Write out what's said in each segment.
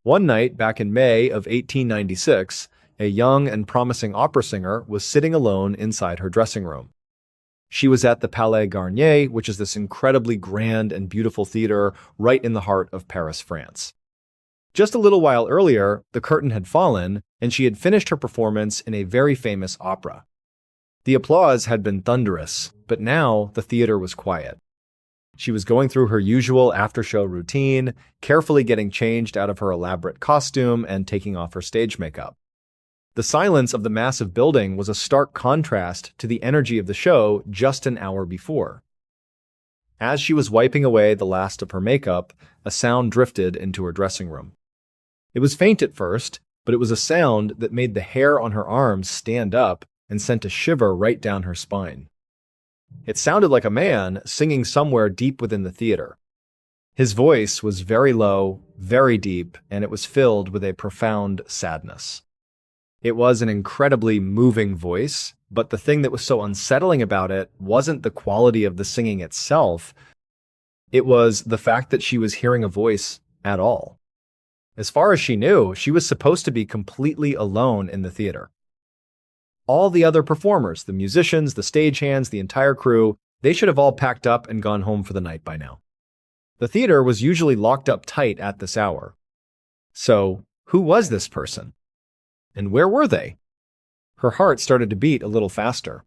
One night back in May of 1896, a young and promising opera singer was sitting alone inside her dressing room. She was at the Palais Garnier, which is this incredibly grand and beautiful theater right in the heart of Paris, France. Just a little while earlier, the curtain had fallen, and she had finished her performance in a very famous opera. The applause had been thunderous, but now the theater was quiet. She was going through her usual after-show routine, carefully getting changed out of her elaborate costume and taking off her stage makeup. The silence of the massive building was a stark contrast to the energy of the show just an hour before. As she was wiping away the last of her makeup, a sound drifted into her dressing room. It was faint at first, but it was a sound that made the hair on her arms stand up and sent a shiver right down her spine. It sounded like a man singing somewhere deep within the theater. His voice was very low, very deep, and it was filled with a profound sadness. It was an incredibly moving voice, but the thing that was so unsettling about it wasn't the quality of the singing itself. It was the fact that she was hearing a voice at all. As far as she knew, she was supposed to be completely alone in the theater. All the other performers, the musicians, the stagehands, the entire crew, they should have all packed up and gone home for the night by now. The theater was usually locked up tight at this hour. So, who was this person? And where were they? Her heart started to beat a little faster.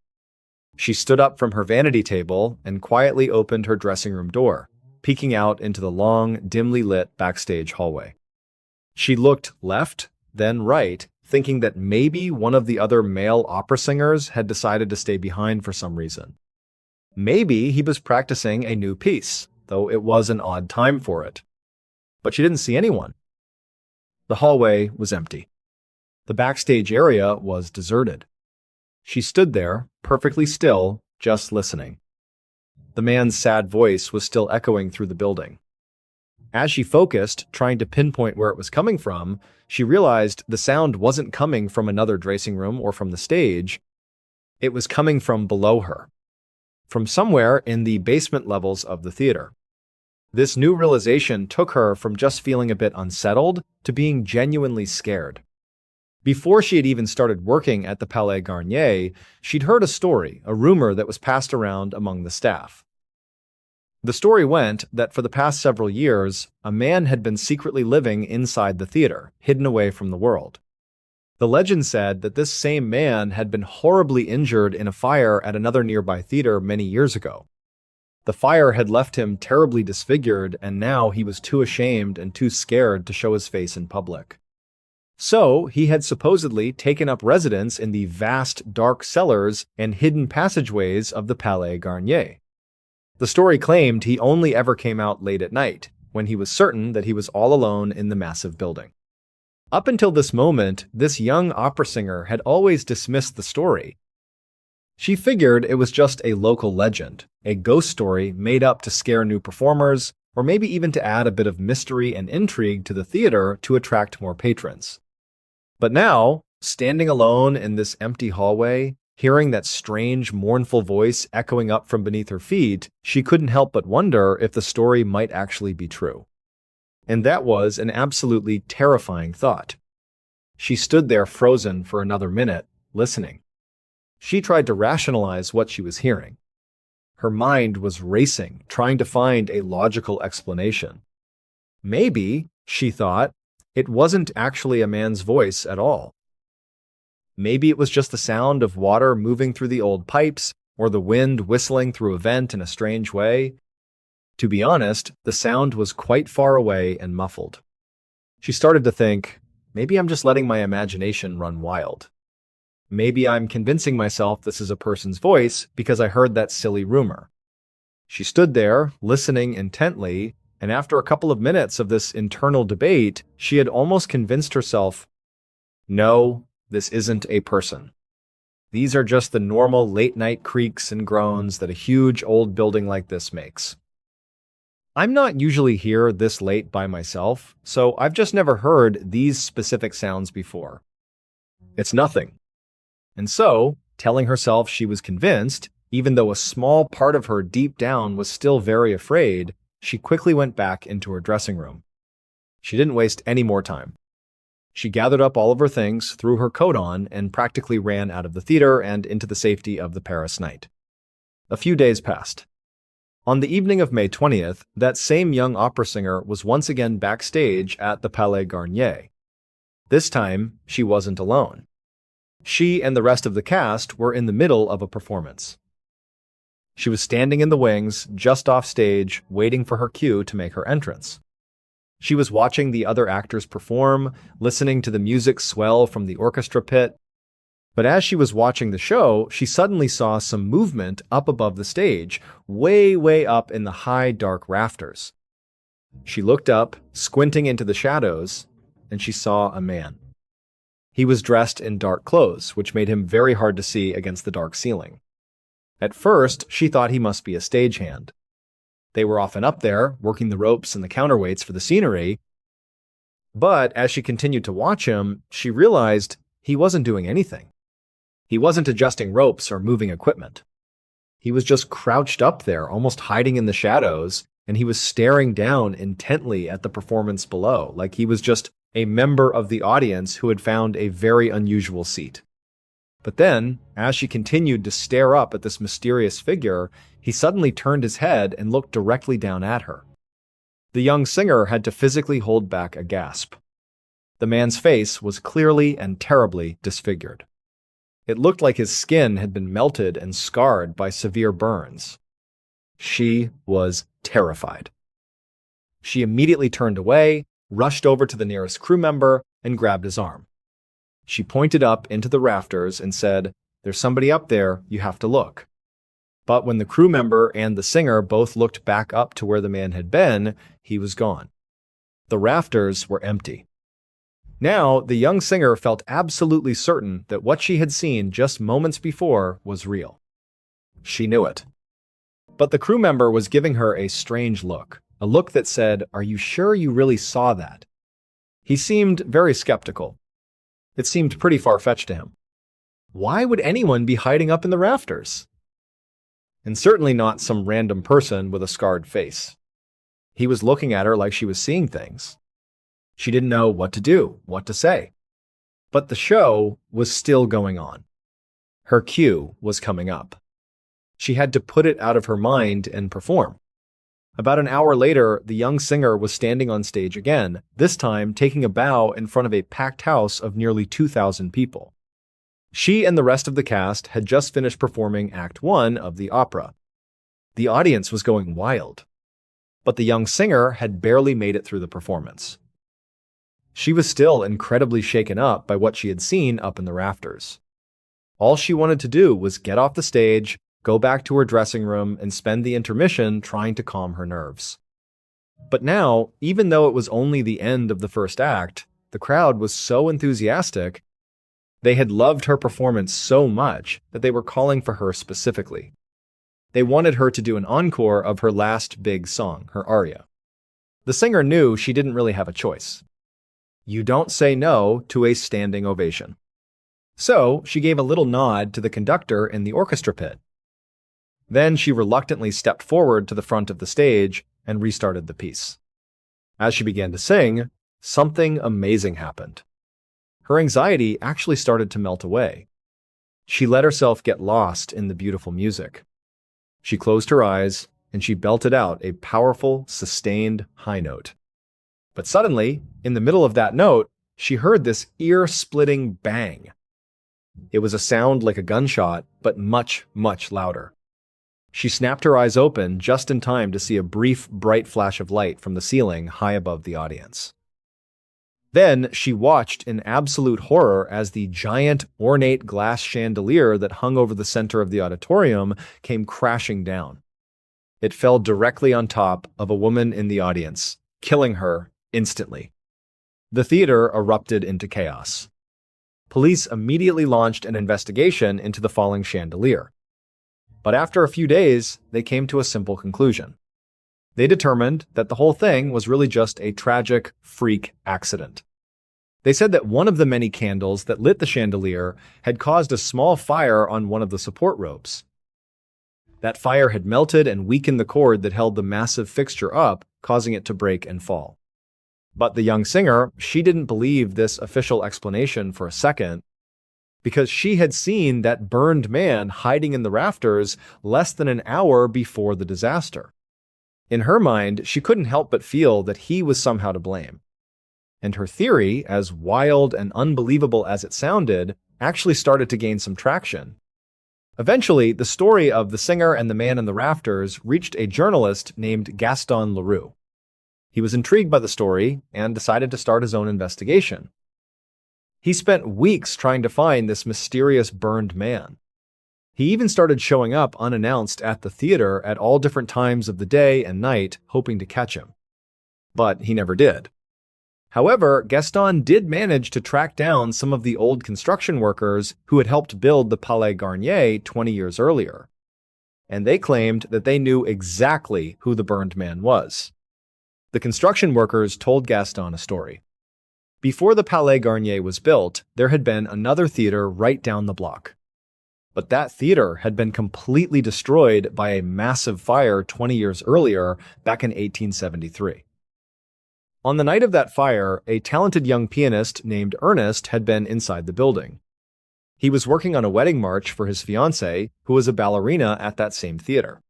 She stood up from her vanity table and quietly opened her dressing room door, peeking out into the long, dimly lit backstage hallway. She looked left, then right, thinking that maybe one of the other male opera singers had decided to stay behind for some reason. Maybe he was practicing a new piece, though it was an odd time for it. But she didn't see anyone. The hallway was empty. The backstage area was deserted. She stood there, perfectly still, just listening. The man's sad voice was still echoing through the building. As she focused, trying to pinpoint where it was coming from, she realized the sound wasn't coming from another dressing room or from the stage. It was coming from below her, from somewhere in the basement levels of the theater. This new realization took her from just feeling a bit unsettled to being genuinely scared. Before she had even started working at the Palais Garnier, she'd heard a story, a rumor that was passed around among the staff. The story went that for the past several years, a man had been secretly living inside the theater, hidden away from the world. The legend said that this same man had been horribly injured in a fire at another nearby theater many years ago. The fire had left him terribly disfigured, and now he was too ashamed and too scared to show his face in public. So, he had supposedly taken up residence in the vast, dark cellars and hidden passageways of the Palais Garnier. The story claimed he only ever came out late at night, when he was certain that he was all alone in the massive building. Up until this moment, this young opera singer had always dismissed the story. She figured it was just a local legend, a ghost story made up to scare new performers, or maybe even to add a bit of mystery and intrigue to the theater to attract more patrons. But now, standing alone in this empty hallway, hearing that strange, mournful voice echoing up from beneath her feet, she couldn't help but wonder if the story might actually be true. And that was an absolutely terrifying thought. She stood there frozen for another minute, listening. She tried to rationalize what she was hearing. Her mind was racing, trying to find a logical explanation. Maybe, she thought, it wasn't actually a man's voice at all. Maybe it was just the sound of water moving through the old pipes, or the wind whistling through a vent in a strange way. To be honest, the sound was quite far away and muffled. She started to think, maybe I'm just letting my imagination run wild. Maybe I'm convincing myself this is a person's voice because I heard that silly rumor. She stood there, listening intently, and after a couple of minutes of this internal debate, she had almost convinced herself, no, this isn't a person. These are just the normal late-night creaks and groans that a huge old building like this makes. I'm not usually here this late by myself, so I've just never heard these specific sounds before. It's nothing. And so, telling herself she was convinced, even though a small part of her deep down was still very afraid, she quickly went back into her dressing room. She didn't waste any more time. She gathered up all of her things, threw her coat on, and practically ran out of the theater and into the safety of the Paris night. A few days passed. On the evening of May 20th, that same young opera singer was once again backstage at the Palais Garnier. This time, she wasn't alone. She and the rest of the cast were in the middle of a performance. She was standing in the wings, just off stage, waiting for her cue to make her entrance. She was watching the other actors perform, listening to the music swell from the orchestra pit. But as she was watching the show, she suddenly saw some movement up above the stage, way, way up in the high, dark rafters. She looked up, squinting into the shadows, and she saw a man. He was dressed in dark clothes, which made him very hard to see against the dark ceiling. At first, she thought he must be a stagehand. They were often up there, working the ropes and the counterweights for the scenery. But as she continued to watch him, she realized he wasn't doing anything. He wasn't adjusting ropes or moving equipment. He was just crouched up there, almost hiding in the shadows, and he was staring down intently at the performance below, like he was just a member of the audience who had found a very unusual seat. But then, as she continued to stare up at this mysterious figure, he suddenly turned his head and looked directly down at her. The young singer had to physically hold back a gasp. The man's face was clearly and terribly disfigured. It looked like his skin had been melted and scarred by severe burns. She was terrified. She immediately turned away, rushed over to the nearest crew member, and grabbed his arm. She pointed up into the rafters and said, "There's somebody up there, you have to look." But when the crew member and the singer both looked back up to where the man had been, he was gone. The rafters were empty. Now, the young singer felt absolutely certain that what she had seen just moments before was real. She knew it. But the crew member was giving her a strange look, a look that said, "Are you sure you really saw that?" He seemed very skeptical. It seemed pretty far-fetched to him. Why would anyone be hiding up in the rafters? And certainly not some random person with a scarred face. He was looking at her like she was seeing things. She didn't know what to do, what to say. But the show was still going on. Her cue was coming up. She had to put it out of her mind and perform. About an hour later, the young singer was standing on stage again, this time taking a bow in front of a packed house of nearly 2,000 people. She and the rest of the cast had just finished performing Act 1 of the opera. The audience was going wild. But the young singer had barely made it through the performance. She was still incredibly shaken up by what she had seen up in the rafters. All she wanted to do was get off the stage, go back to her dressing room, and spend the intermission trying to calm her nerves. But now, even though it was only the end of the first act, the crowd was so enthusiastic. They had loved her performance so much that they were calling for her specifically. They wanted her to do an encore of her last big song, her aria. The singer knew she didn't really have a choice. You don't say no to a standing ovation. So she gave a little nod to the conductor in the orchestra pit. Then she reluctantly stepped forward to the front of the stage and restarted the piece. As she began to sing, something amazing happened. Her anxiety actually started to melt away. She let herself get lost in the beautiful music. She closed her eyes and she belted out a powerful, sustained high note. But suddenly, in the middle of that note, she heard this ear-splitting bang. It was a sound like a gunshot, but much, much louder. She snapped her eyes open just in time to see a brief, bright flash of light from the ceiling high above the audience. Then she watched in absolute horror as the giant, ornate glass chandelier that hung over the center of the auditorium came crashing down. It fell directly on top of a woman in the audience, killing her instantly. The theater erupted into chaos. Police immediately launched an investigation into the falling chandelier. But after a few days, they came to a simple conclusion. They determined that the whole thing was really just a tragic, freak accident. They said that one of the many candles that lit the chandelier had caused a small fire on one of the support ropes. That fire had melted and weakened the cord that held the massive fixture up, causing it to break and fall. But the young singer, she didn't believe this official explanation for a second, because she had seen that burned man hiding in the rafters less than an hour before the disaster. In her mind, she couldn't help but feel that he was somehow to blame. And her theory, as wild and unbelievable as it sounded, actually started to gain some traction. Eventually, the story of the singer and the man in the rafters reached a journalist named Gaston Leroux. He was intrigued by the story and decided to start his own investigation. He spent weeks trying to find this mysterious burned man. He even started showing up unannounced at the theater at all different times of the day and night, hoping to catch him. But he never did. However, Gaston did manage to track down some of the old construction workers who had helped build the Palais Garnier 20 years earlier. And they claimed that they knew exactly who the burned man was. The construction workers told Gaston a story. Before the Palais Garnier was built, there had been another theater right down the block. But that theater had been completely destroyed by a massive fire 20 years earlier, back in 1873. On the night of that fire, a talented young pianist named Ernest had been inside the building. He was working on a wedding march for his fiancée, who was a ballerina at that same theater.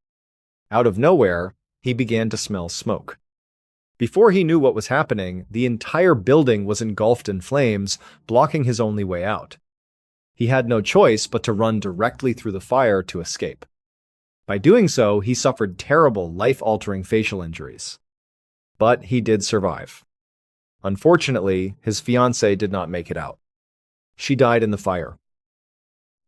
Out of nowhere, he began to smell smoke. Before he knew what was happening, the entire building was engulfed in flames, blocking his only way out. He had no choice but to run directly through the fire to escape. By doing so, he suffered terrible, life-altering facial injuries. But he did survive. Unfortunately, his fiancée did not make it out. She died in the fire.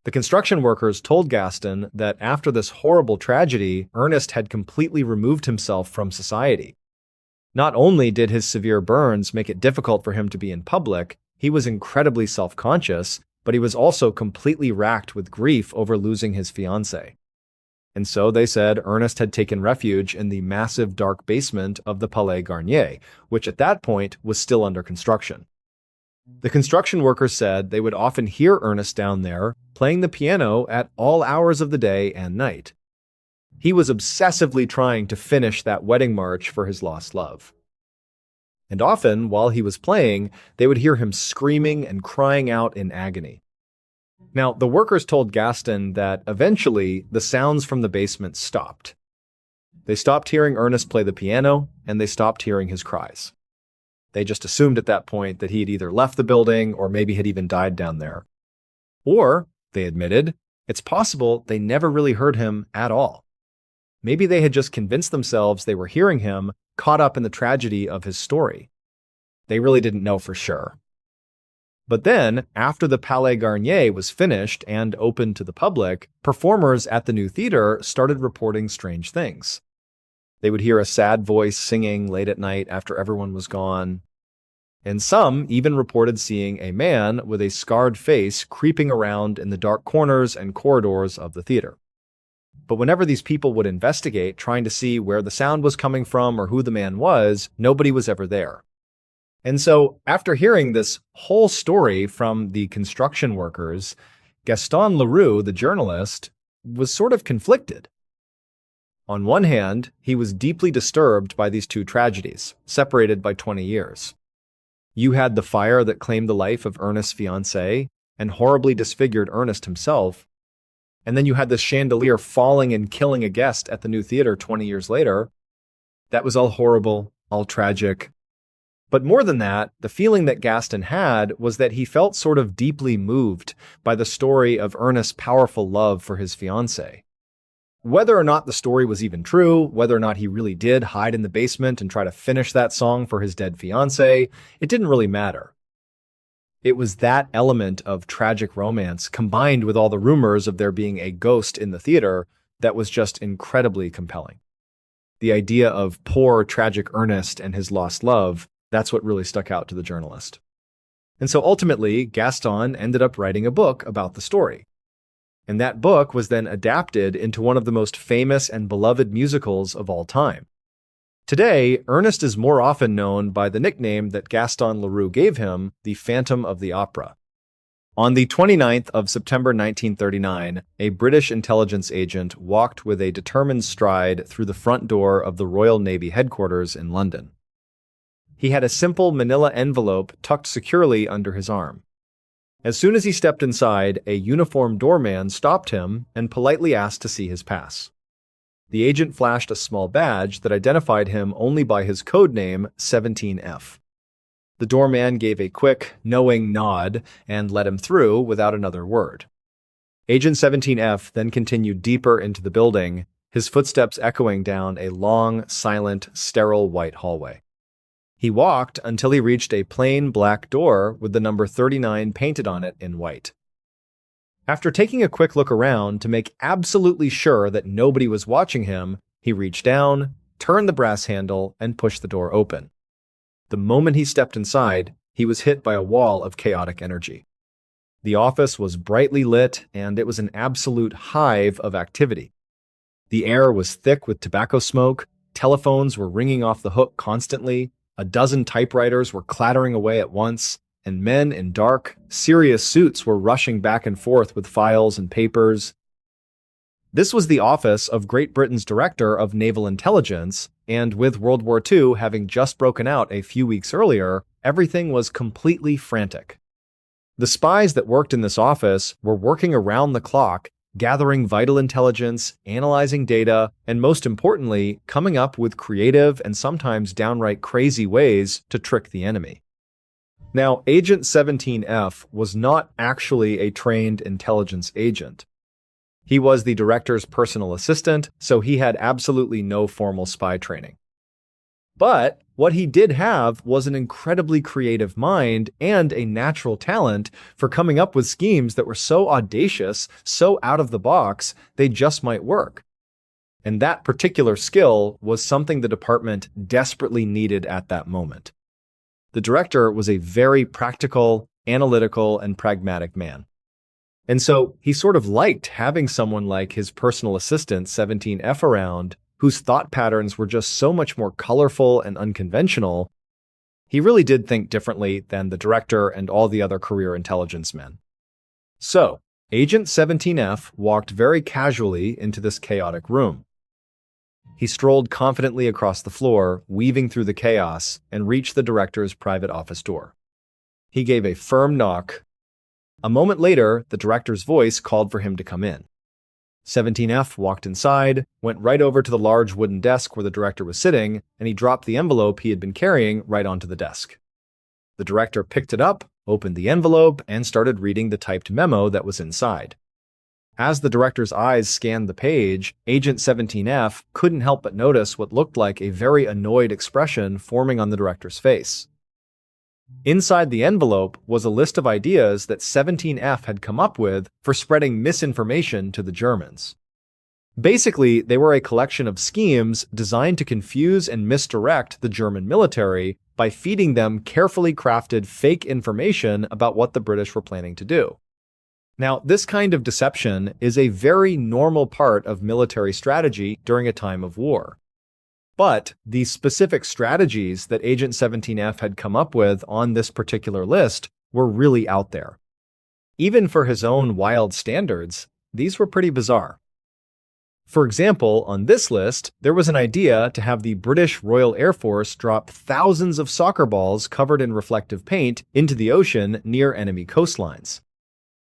The construction workers told Gaston that after this horrible tragedy, Ernest had completely removed himself from society. Not only did his severe burns make it difficult for him to be in public, he was incredibly self-conscious, but he was also completely racked with grief over losing his fiancée. And so they said Ernest had taken refuge in the massive dark basement of the Palais Garnier, which at that point was still under construction. The construction workers said they would often hear Ernest down there playing the piano at all hours of the day and night. He was obsessively trying to finish that wedding march for his lost love. And often, while he was playing, they would hear him screaming and crying out in agony. Now, the workers told Gaston that eventually the sounds from the basement stopped. They stopped hearing Ernest play the piano, and they stopped hearing his cries. They just assumed at that point that he had either left the building or maybe had even died down there. Or, they admitted, it's possible they never really heard him at all. Maybe they had just convinced themselves they were hearing him, caught up in the tragedy of his story. They really didn't know for sure. But then, after the Palais Garnier was finished and opened to the public, performers at the new theater started reporting strange things. They would hear a sad voice singing late at night after everyone was gone. And some even reported seeing a man with a scarred face creeping around in the dark corners and corridors of the theater. But whenever these people would investigate, trying to see where the sound was coming from or who the man was, nobody was ever there. And so, after hearing this whole story from the construction workers, Gaston Leroux, the journalist, was sort of conflicted. On one hand, he was deeply disturbed by these two tragedies, separated by 20 years. You had the fire that claimed the life of Ernest's fiancée and horribly disfigured Ernest himself. And then you had this chandelier falling and killing a guest at the new theater 20 years later. That was all horrible, all tragic. But more than that, the feeling that Gaston had was that he felt sort of deeply moved by the story of Ernest's powerful love for his fiancée. Whether or not the story was even true, whether or not he really did hide in the basement and try to finish that song for his dead fiancée, it didn't really matter. It was that element of tragic romance combined with all the rumors of there being a ghost in the theater that was just incredibly compelling. The idea of poor, tragic Ernest and his lost love, that's what really stuck out to the journalist. And so ultimately, Gaston ended up writing a book about the story. And that book was then adapted into one of the most famous and beloved musicals of all time. Today, Ernest is more often known by the nickname that Gaston Leroux gave him, the Phantom of the Opera. On the 29th of September 1939, a British intelligence agent walked with a determined stride through the front door of the Royal Navy headquarters in London. He had a simple manila envelope tucked securely under his arm. As soon as he stepped inside, a uniformed doorman stopped him and politely asked to see his pass. The agent flashed a small badge that identified him only by his code name, 17F. The doorman gave a quick, knowing nod and let him through without another word. Agent 17F then continued deeper into the building, his footsteps echoing down a long, silent, sterile white hallway. He walked until he reached a plain black door with the number 39 painted on it in white. After taking a quick look around to make absolutely sure that nobody was watching him, he reached down, turned the brass handle, and pushed the door open. The moment he stepped inside, he was hit by a wall of chaotic energy. The office was brightly lit, and it was an absolute hive of activity. The air was thick with tobacco smoke, telephones were ringing off the hook constantly, a dozen typewriters were clattering away at once, and men in dark, serious suits were rushing back and forth with files and papers. This was the office of Great Britain's Director of Naval Intelligence, and with World War II having just broken out a few weeks earlier, everything was completely frantic. The spies that worked in this office were working around the clock, gathering vital intelligence, analyzing data, and most importantly, coming up with creative and sometimes downright crazy ways to trick the enemy. Now, Agent 17F was not actually a trained intelligence agent. He was the director's personal assistant, so he had absolutely no formal spy training. But what he did have was an incredibly creative mind and a natural talent for coming up with schemes that were so audacious, so out of the box, they just might work. And that particular skill was something the department desperately needed at that moment. The director was a very practical, analytical, and pragmatic man. And so he sort of liked having someone like his personal assistant, 17F, around, whose thought patterns were just so much more colorful and unconventional. He really did think differently than the director and all the other career intelligence men. So, Agent 17F walked very casually into this chaotic room. He strolled confidently across the floor, weaving through the chaos, and reached the director's private office door. He gave a firm knock. A moment later, the director's voice called for him to come in. 17F walked inside, went right over to the large wooden desk where the director was sitting, and he dropped the envelope he had been carrying right onto the desk. The director picked it up, opened the envelope, and started reading the typed memo that was inside. As the director's eyes scanned the page, Agent 17F couldn't help but notice what looked like a very annoyed expression forming on the director's face. Inside the envelope was a list of ideas that 17F had come up with for spreading misinformation to the Germans. Basically, they were a collection of schemes designed to confuse and misdirect the German military by feeding them carefully crafted fake information about what the British were planning to do. Now, this kind of deception is a very normal part of military strategy during a time of war. But the specific strategies that Agent 17F had come up with on this particular list were really out there. Even for his own wild standards, these were pretty bizarre. For example, on this list, there was an idea to have the British Royal Air Force drop thousands of soccer balls covered in reflective paint into the ocean near enemy coastlines.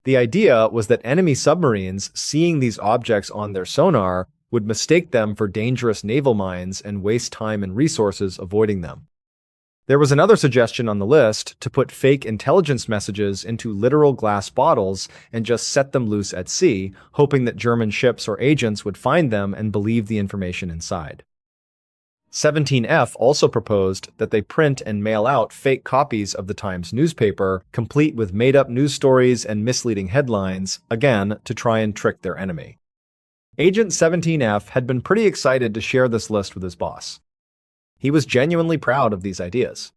The idea was that enemy submarines, seeing these objects on their sonar, would mistake them for dangerous naval mines and waste time and resources avoiding them. There was another suggestion on the list to put fake intelligence messages into literal glass bottles and just set them loose at sea, hoping that German ships or agents would find them and believe the information inside. 17F also proposed that they print and mail out fake copies of the Times newspaper, complete with made-up news stories and misleading headlines, again, to try and trick their enemy. Agent 17F had been pretty excited to share this list with his boss. He was genuinely proud of these ideas.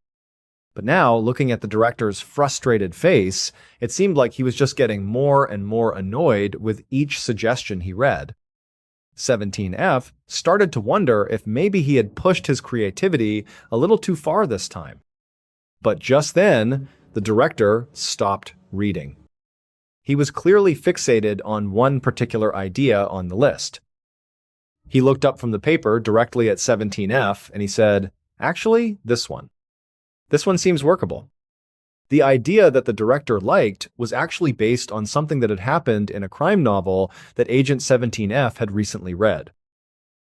But now, looking at the director's frustrated face, it seemed like he was just getting more and more annoyed with each suggestion he read. 17F started to wonder if maybe he had pushed his creativity a little too far this time. But just then, the director stopped reading. He was clearly fixated on one particular idea on the list. He looked up from the paper directly at 17F and he said, "Actually, this one." This one seems workable. The idea that the director liked was actually based on something that had happened in a crime novel that Agent 17F had recently read.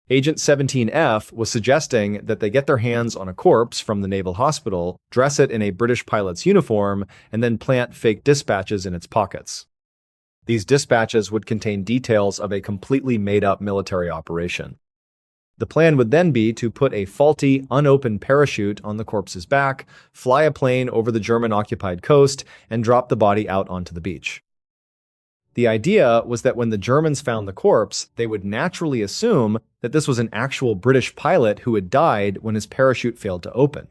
Agent 17F was suggesting that they get their hands on a corpse from the Naval Hospital, dress it in a British pilot's uniform, and then plant fake dispatches in its pockets. These dispatches would contain details of a completely made-up military operation. The plan would then be to put a faulty, unopened parachute on the corpse's back, fly a plane over the German-occupied coast, and drop the body out onto the beach. The idea was that when the Germans found the corpse, they would naturally assume that this was an actual British pilot who had died when his parachute failed to open.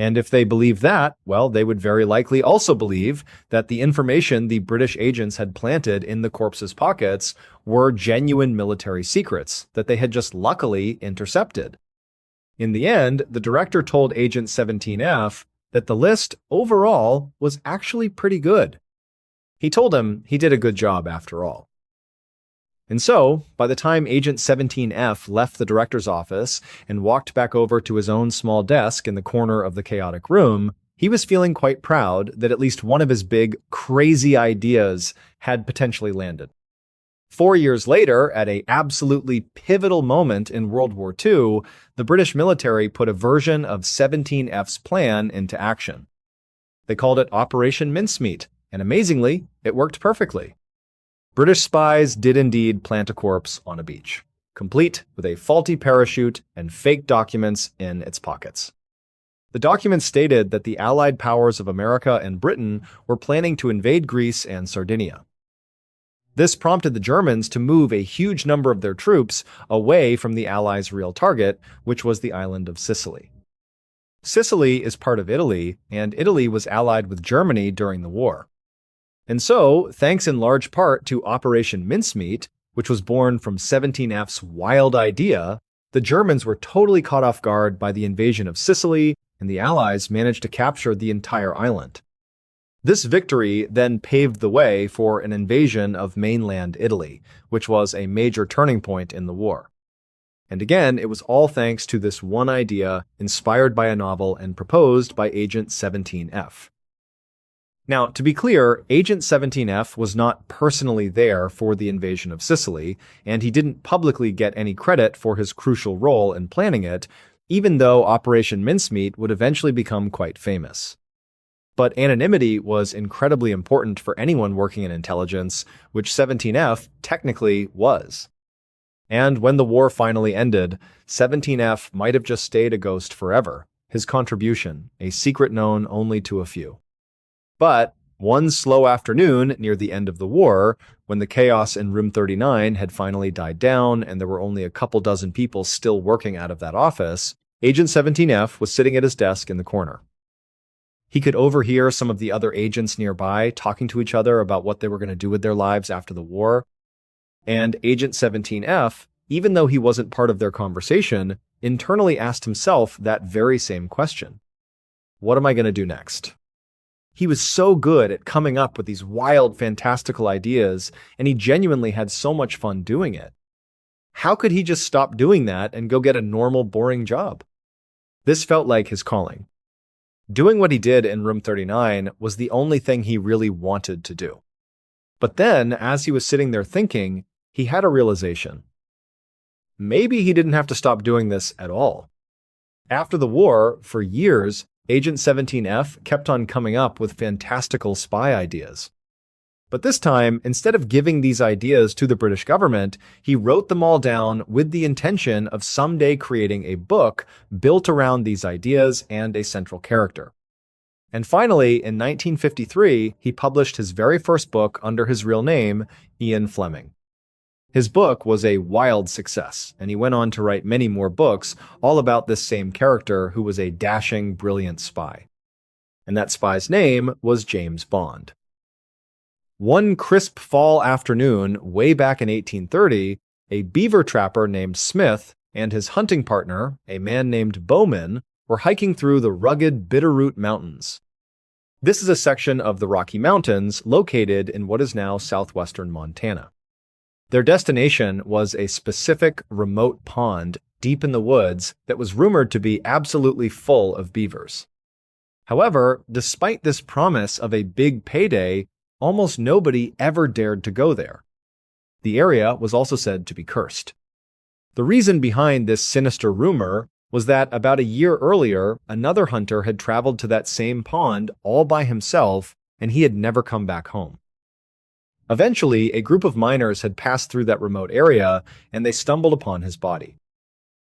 And if they believed that, well, they would very likely also believe that the information the British agents had planted in the corpse's pockets were genuine military secrets that they had just luckily intercepted. In the end, the director told Agent 17F that the list overall was actually pretty good. He told him he did a good job after all. And so, by the time Agent 17F left the director's office and walked back over to his own small desk in the corner of the chaotic room, he was feeling quite proud that at least one of his big, crazy ideas had potentially landed. 4 years later, at an absolutely pivotal moment in World War II, the British military put a version of 17F's plan into action. They called it Operation Mincemeat, and amazingly, it worked perfectly. British spies did indeed plant a corpse on a beach, complete with a faulty parachute and fake documents in its pockets. The documents stated that the Allied powers of America and Britain were planning to invade Greece and Sardinia. This prompted the Germans to move a huge number of their troops away from the Allies' real target, which was the island of Sicily. Sicily is part of Italy, and Italy was allied with Germany during the war. And so, thanks in large part to Operation Mincemeat, which was born from 17F's wild idea, the Germans were totally caught off guard by the invasion of Sicily, and the Allies managed to capture the entire island. This victory then paved the way for an invasion of mainland Italy, which was a major turning point in the war. And again, it was all thanks to this one idea inspired by a novel and proposed by Agent 17F. Now, to be clear, Agent 17F was not personally there for the invasion of Sicily, and he didn't publicly get any credit for his crucial role in planning it, even though Operation Mincemeat would eventually become quite famous. But anonymity was incredibly important for anyone working in intelligence, which 17F technically was. And when the war finally ended, 17F might have just stayed a ghost forever, his contribution, a secret known only to a few. But one slow afternoon near the end of the war, when the chaos in Room 39 had finally died down and there were only a couple dozen people still working out of that office, Agent 17F was sitting at his desk in the corner. He could overhear some of the other agents nearby talking to each other about what they were going to do with their lives after the war. And Agent 17F, even though he wasn't part of their conversation, internally asked himself that very same question. What am I going to do next? He was so good at coming up with these wild, fantastical ideas, and he genuinely had so much fun doing it. How could he just stop doing that and go get a normal, boring job? This felt like his calling. Doing what he did in Room 39 was the only thing he really wanted to do. But then, as he was sitting there thinking, he had a realization. Maybe he didn't have to stop doing this at all. After the war, for years, Agent 17F kept on coming up with fantastical spy ideas. But this time, instead of giving these ideas to the British government, he wrote them all down with the intention of someday creating a book built around these ideas and a central character. And finally, in 1953, he published his very first book under his real name, Ian Fleming. His book was a wild success, and he went on to write many more books all about this same character who was a dashing, brilliant spy. And that spy's name was James Bond. One crisp fall afternoon, way back in 1830, a beaver trapper named Smith and his hunting partner, a man named Bowman, were hiking through the rugged Bitterroot Mountains. This is a section of the Rocky Mountains located in what is now southwestern Montana. Their destination was a specific remote pond deep in the woods that was rumored to be absolutely full of beavers. However, despite this promise of a big payday, almost nobody ever dared to go there. The area was also said to be cursed. The reason behind this sinister rumor was that about a year earlier, another hunter had traveled to that same pond all by himself, and he had never come back home. Eventually, a group of miners had passed through that remote area, and they stumbled upon his body.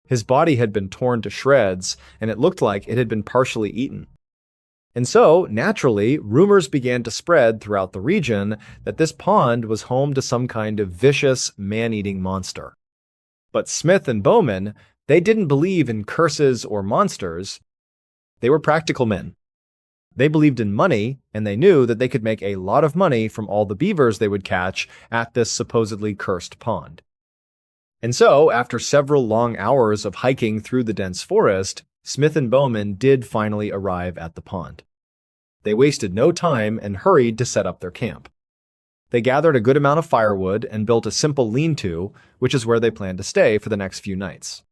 His body had been torn to shreds, and it looked like it had been partially eaten. And so, naturally, rumors began to spread throughout the region that this pond was home to some kind of vicious, man-eating monster. But Smith and Bowman, they didn't believe in curses or monsters. They were practical men. They believed in money, and they knew that they could make a lot of money from all the beavers they would catch at this supposedly cursed pond. And so, after several long hours of hiking through the dense forest, Smith and Bowman did finally arrive at the pond. They wasted no time and hurried to set up their camp. They gathered a good amount of firewood and built a simple lean-to, which is where they planned to stay for the next few nights.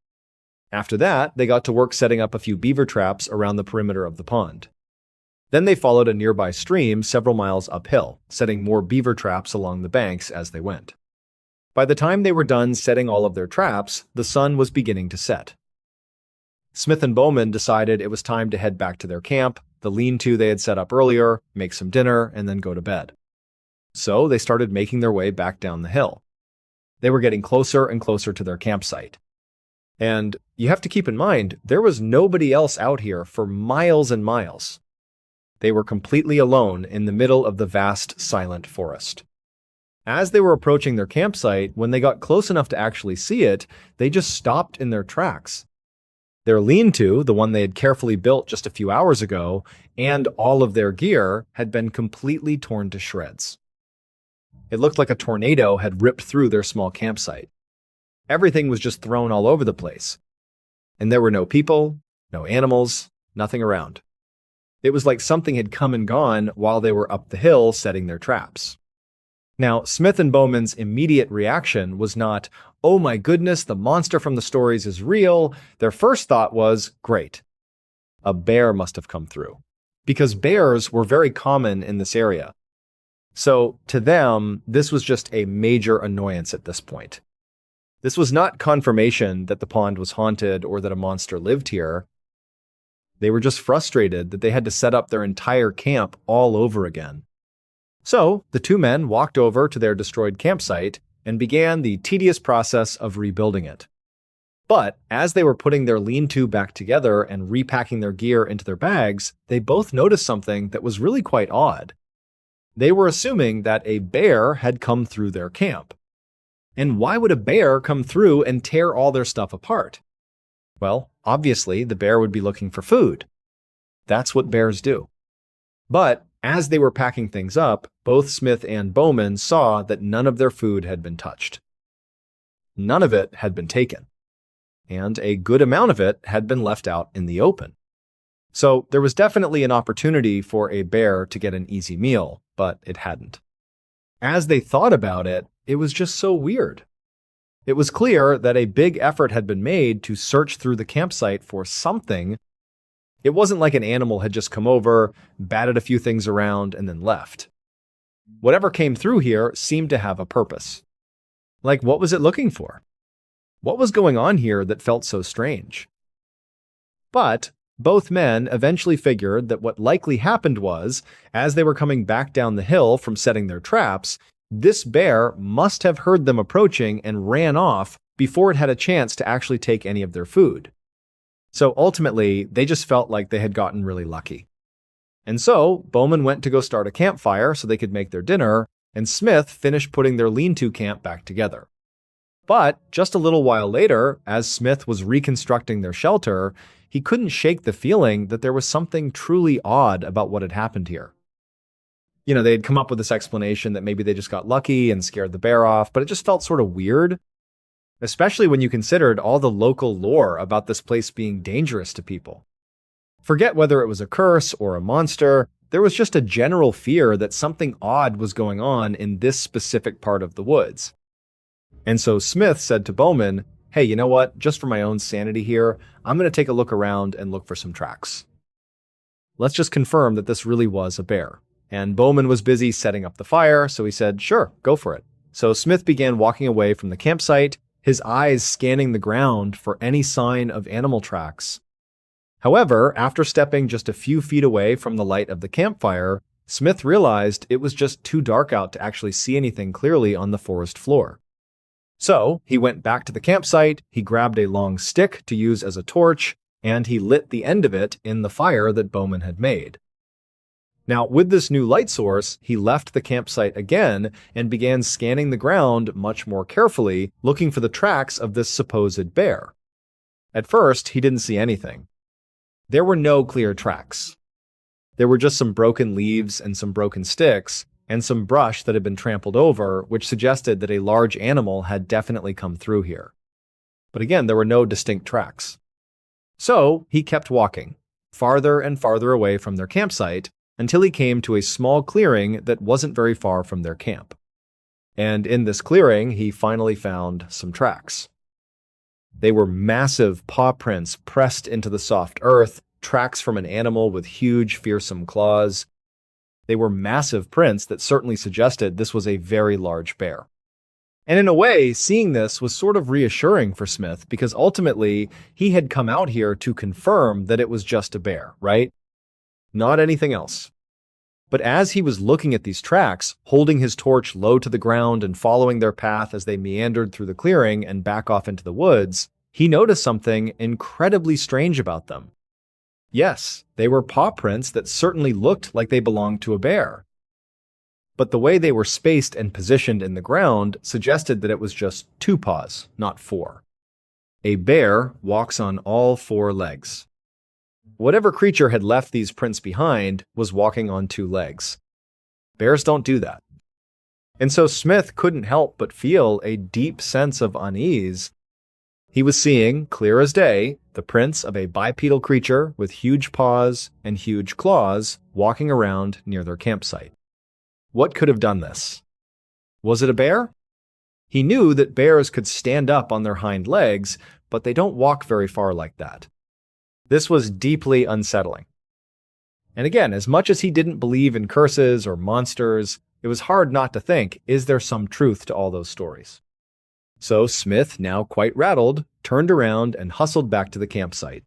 After that, they got to work setting up a few beaver traps around the perimeter of the pond. Then they followed a nearby stream several miles uphill, setting more beaver traps along the banks as they went. By the time they were done setting all of their traps, the sun was beginning to set. Smith and Bowman decided it was time to head back to their camp, the lean-to they had set up earlier, make some dinner, and then go to bed. So they started making their way back down the hill. They were getting closer and closer to their campsite. And you have to keep in mind, there was nobody else out here for miles and miles. They were completely alone in the middle of the vast, silent forest. As they were approaching their campsite, when they got close enough to actually see it, they just stopped in their tracks. Their lean-to, the one they had carefully built just a few hours ago, and all of their gear had been completely torn to shreds. It looked like a tornado had ripped through their small campsite. Everything was just thrown all over the place. And there were no people, no animals, nothing around. It was like something had come and gone while they were up the hill setting their traps. Now, Smith and Bowman's immediate reaction was not, "Oh my goodness, the monster from the stories is real." Their first thought was, "Great. A bear must have come through." Because bears were very common in this area. So, to them, this was just a major annoyance at this point. This was not confirmation that the pond was haunted or that a monster lived here. They were just frustrated that they had to set up their entire camp all over again. So, the two men walked over to their destroyed campsite and began the tedious process of rebuilding it. But as they were putting their lean-to back together and repacking their gear into their bags, they both noticed something that was really quite odd. They were assuming that a bear had come through their camp. And why would a bear come through and tear all their stuff apart? Well, obviously, the bear would be looking for food. That's what bears do. But as they were packing things up, both Smith and Bowman saw that none of their food had been touched. None of it had been taken. And a good amount of it had been left out in the open. So there was definitely an opportunity for a bear to get an easy meal, but it hadn't. As they thought about it, it was just so weird. It was clear that a big effort had been made to search through the campsite for something. It wasn't like an animal had just come over, batted a few things around, and then left. Whatever came through here seemed to have a purpose. Like, what was it looking for? What was going on here that felt so strange? But both men eventually figured that what likely happened was, as they were coming back down the hill from setting their traps, this bear must have heard them approaching and ran off before it had a chance to actually take any of their food. So ultimately, they just felt like they had gotten really lucky. And so, Bowman went to go start a campfire so they could make their dinner, and Smith finished putting their lean-to camp back together. But just a little while later, as Smith was reconstructing their shelter, he couldn't shake the feeling that there was something truly odd about what had happened here. They had come up with this explanation that maybe they just got lucky and scared the bear off, but it just felt sort of weird, especially when you considered all the local lore about this place being dangerous to people. Forget whether it was a curse or a monster, there was just a general fear that something odd was going on in this specific part of the woods. And so Smith said to Bowman, "Hey, you know what? Just for my own sanity here, I'm going to take a look around and look for some tracks." let's just confirm that this really was a bear. And Bowman was busy setting up the fire, so he said, sure, go for it. So Smith began walking away from the campsite, his eyes scanning the ground for any sign of animal tracks. However, after stepping just a few feet away from the light of the campfire, Smith realized it was just too dark out to actually see anything clearly on the forest floor. So he went back to the campsite, he grabbed a long stick to use as a torch, and he lit the end of it in the fire that Bowman had made. Now, with this new light source, he left the campsite again and began scanning the ground much more carefully, looking for the tracks of this supposed bear. At first, he didn't see anything. There were no clear tracks. There were just some broken leaves and some broken sticks, and some brush that had been trampled over, which suggested that a large animal had definitely come through here. But again, there were no distinct tracks. So he kept walking, farther and farther away from their campsite, until he came to a small clearing that wasn't very far from their camp. And in this clearing, he finally found some tracks. They were massive paw prints pressed into the soft earth, tracks from an animal with huge, fearsome claws. They were massive prints that certainly suggested this was a very large bear. And in a way, seeing this was sort of reassuring for Smith because ultimately he had come out here to confirm that it was just a bear, right? Not anything else. But as he was looking at these tracks, holding his torch low to the ground and following their path as they meandered through the clearing and back off into the woods, he noticed something incredibly strange about them. Yes, they were paw prints that certainly looked like they belonged to a bear. But the way they were spaced and positioned in the ground suggested that it was just 2 paws, not 4. A bear walks on all 4 legs. Whatever creature had left these prints behind was walking on 2 legs. Bears don't do that. And so Smith couldn't help but feel a deep sense of unease. He was seeing, clear as day, the prints of a bipedal creature with huge paws and huge claws walking around near their campsite. What could have done this? Was it a bear? He knew that bears could stand up on their hind legs, but they don't walk very far like that. This was deeply unsettling. And again, as much as he didn't believe in curses or monsters, it was hard not to think, is there some truth to all those stories? So Smith, now quite rattled, turned around and hustled back to the campsite.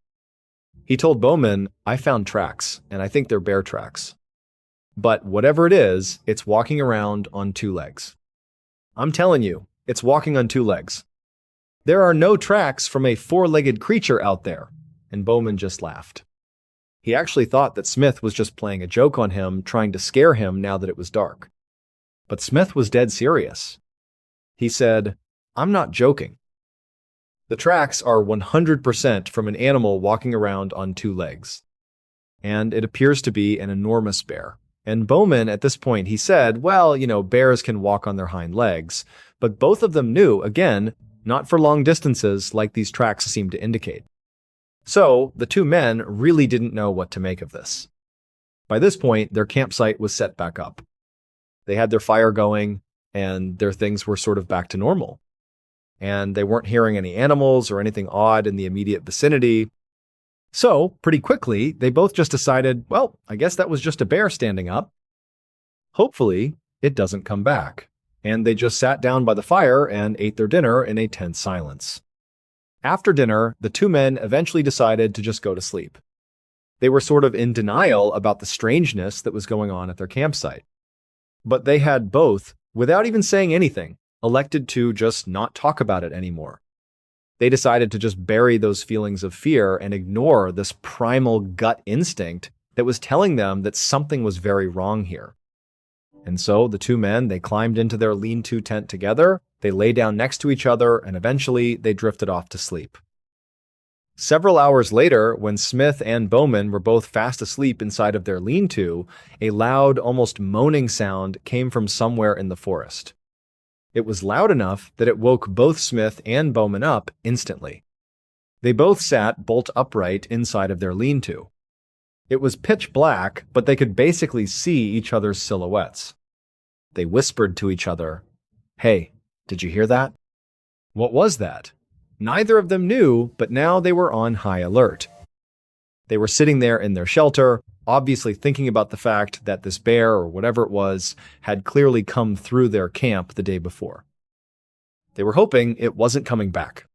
He told Bowman, I found tracks, and I think they're bear tracks. But whatever it is, it's walking around on 2 legs. I'm telling you, it's walking on 2 legs. There are no tracks from a 4-legged creature out there. And Bowman just laughed. He actually thought that Smith was just playing a joke on him, trying to scare him now that it was dark. But Smith was dead serious. He said, I'm not joking. The tracks are 100% from an animal walking around on 2 legs. And it appears to be an enormous bear. And Bowman, at this point, he said, well, bears can walk on their hind legs. But both of them knew, again, not for long distances like these tracks seem to indicate. So, the 2 men really didn't know what to make of this. By this point, their campsite was set back up. They had their fire going, and their things were sort of back to normal. And they weren't hearing any animals or anything odd in the immediate vicinity. So, pretty quickly, they both just decided, well, I guess that was just a bear standing up. Hopefully, it doesn't come back. And they just sat down by the fire and ate their dinner in a tense silence. After dinner, the 2 men eventually decided to just go to sleep. They were sort of in denial about the strangeness that was going on at their campsite. But they had both, without even saying anything, elected to just not talk about it anymore. They decided to just bury those feelings of fear and ignore this primal gut instinct that was telling them that something was very wrong here. And so the 2 men, they climbed into their lean-to tent together. They lay down next to each other, and eventually they drifted off to sleep. Several hours later, when Smith and Bowman were both fast asleep inside of their lean-to, a loud, almost moaning sound came from somewhere in the forest. It was loud enough that it woke both Smith and Bowman up instantly. They both sat bolt upright inside of their lean-to. It was pitch black, but they could basically see each other's silhouettes. They whispered to each other, "Hey, did you hear that?" What was that? Neither of them knew, but now they were on high alert. They were sitting there in their shelter, obviously thinking about the fact that this bear or whatever it was had clearly come through their camp the day before. They were hoping it wasn't coming back.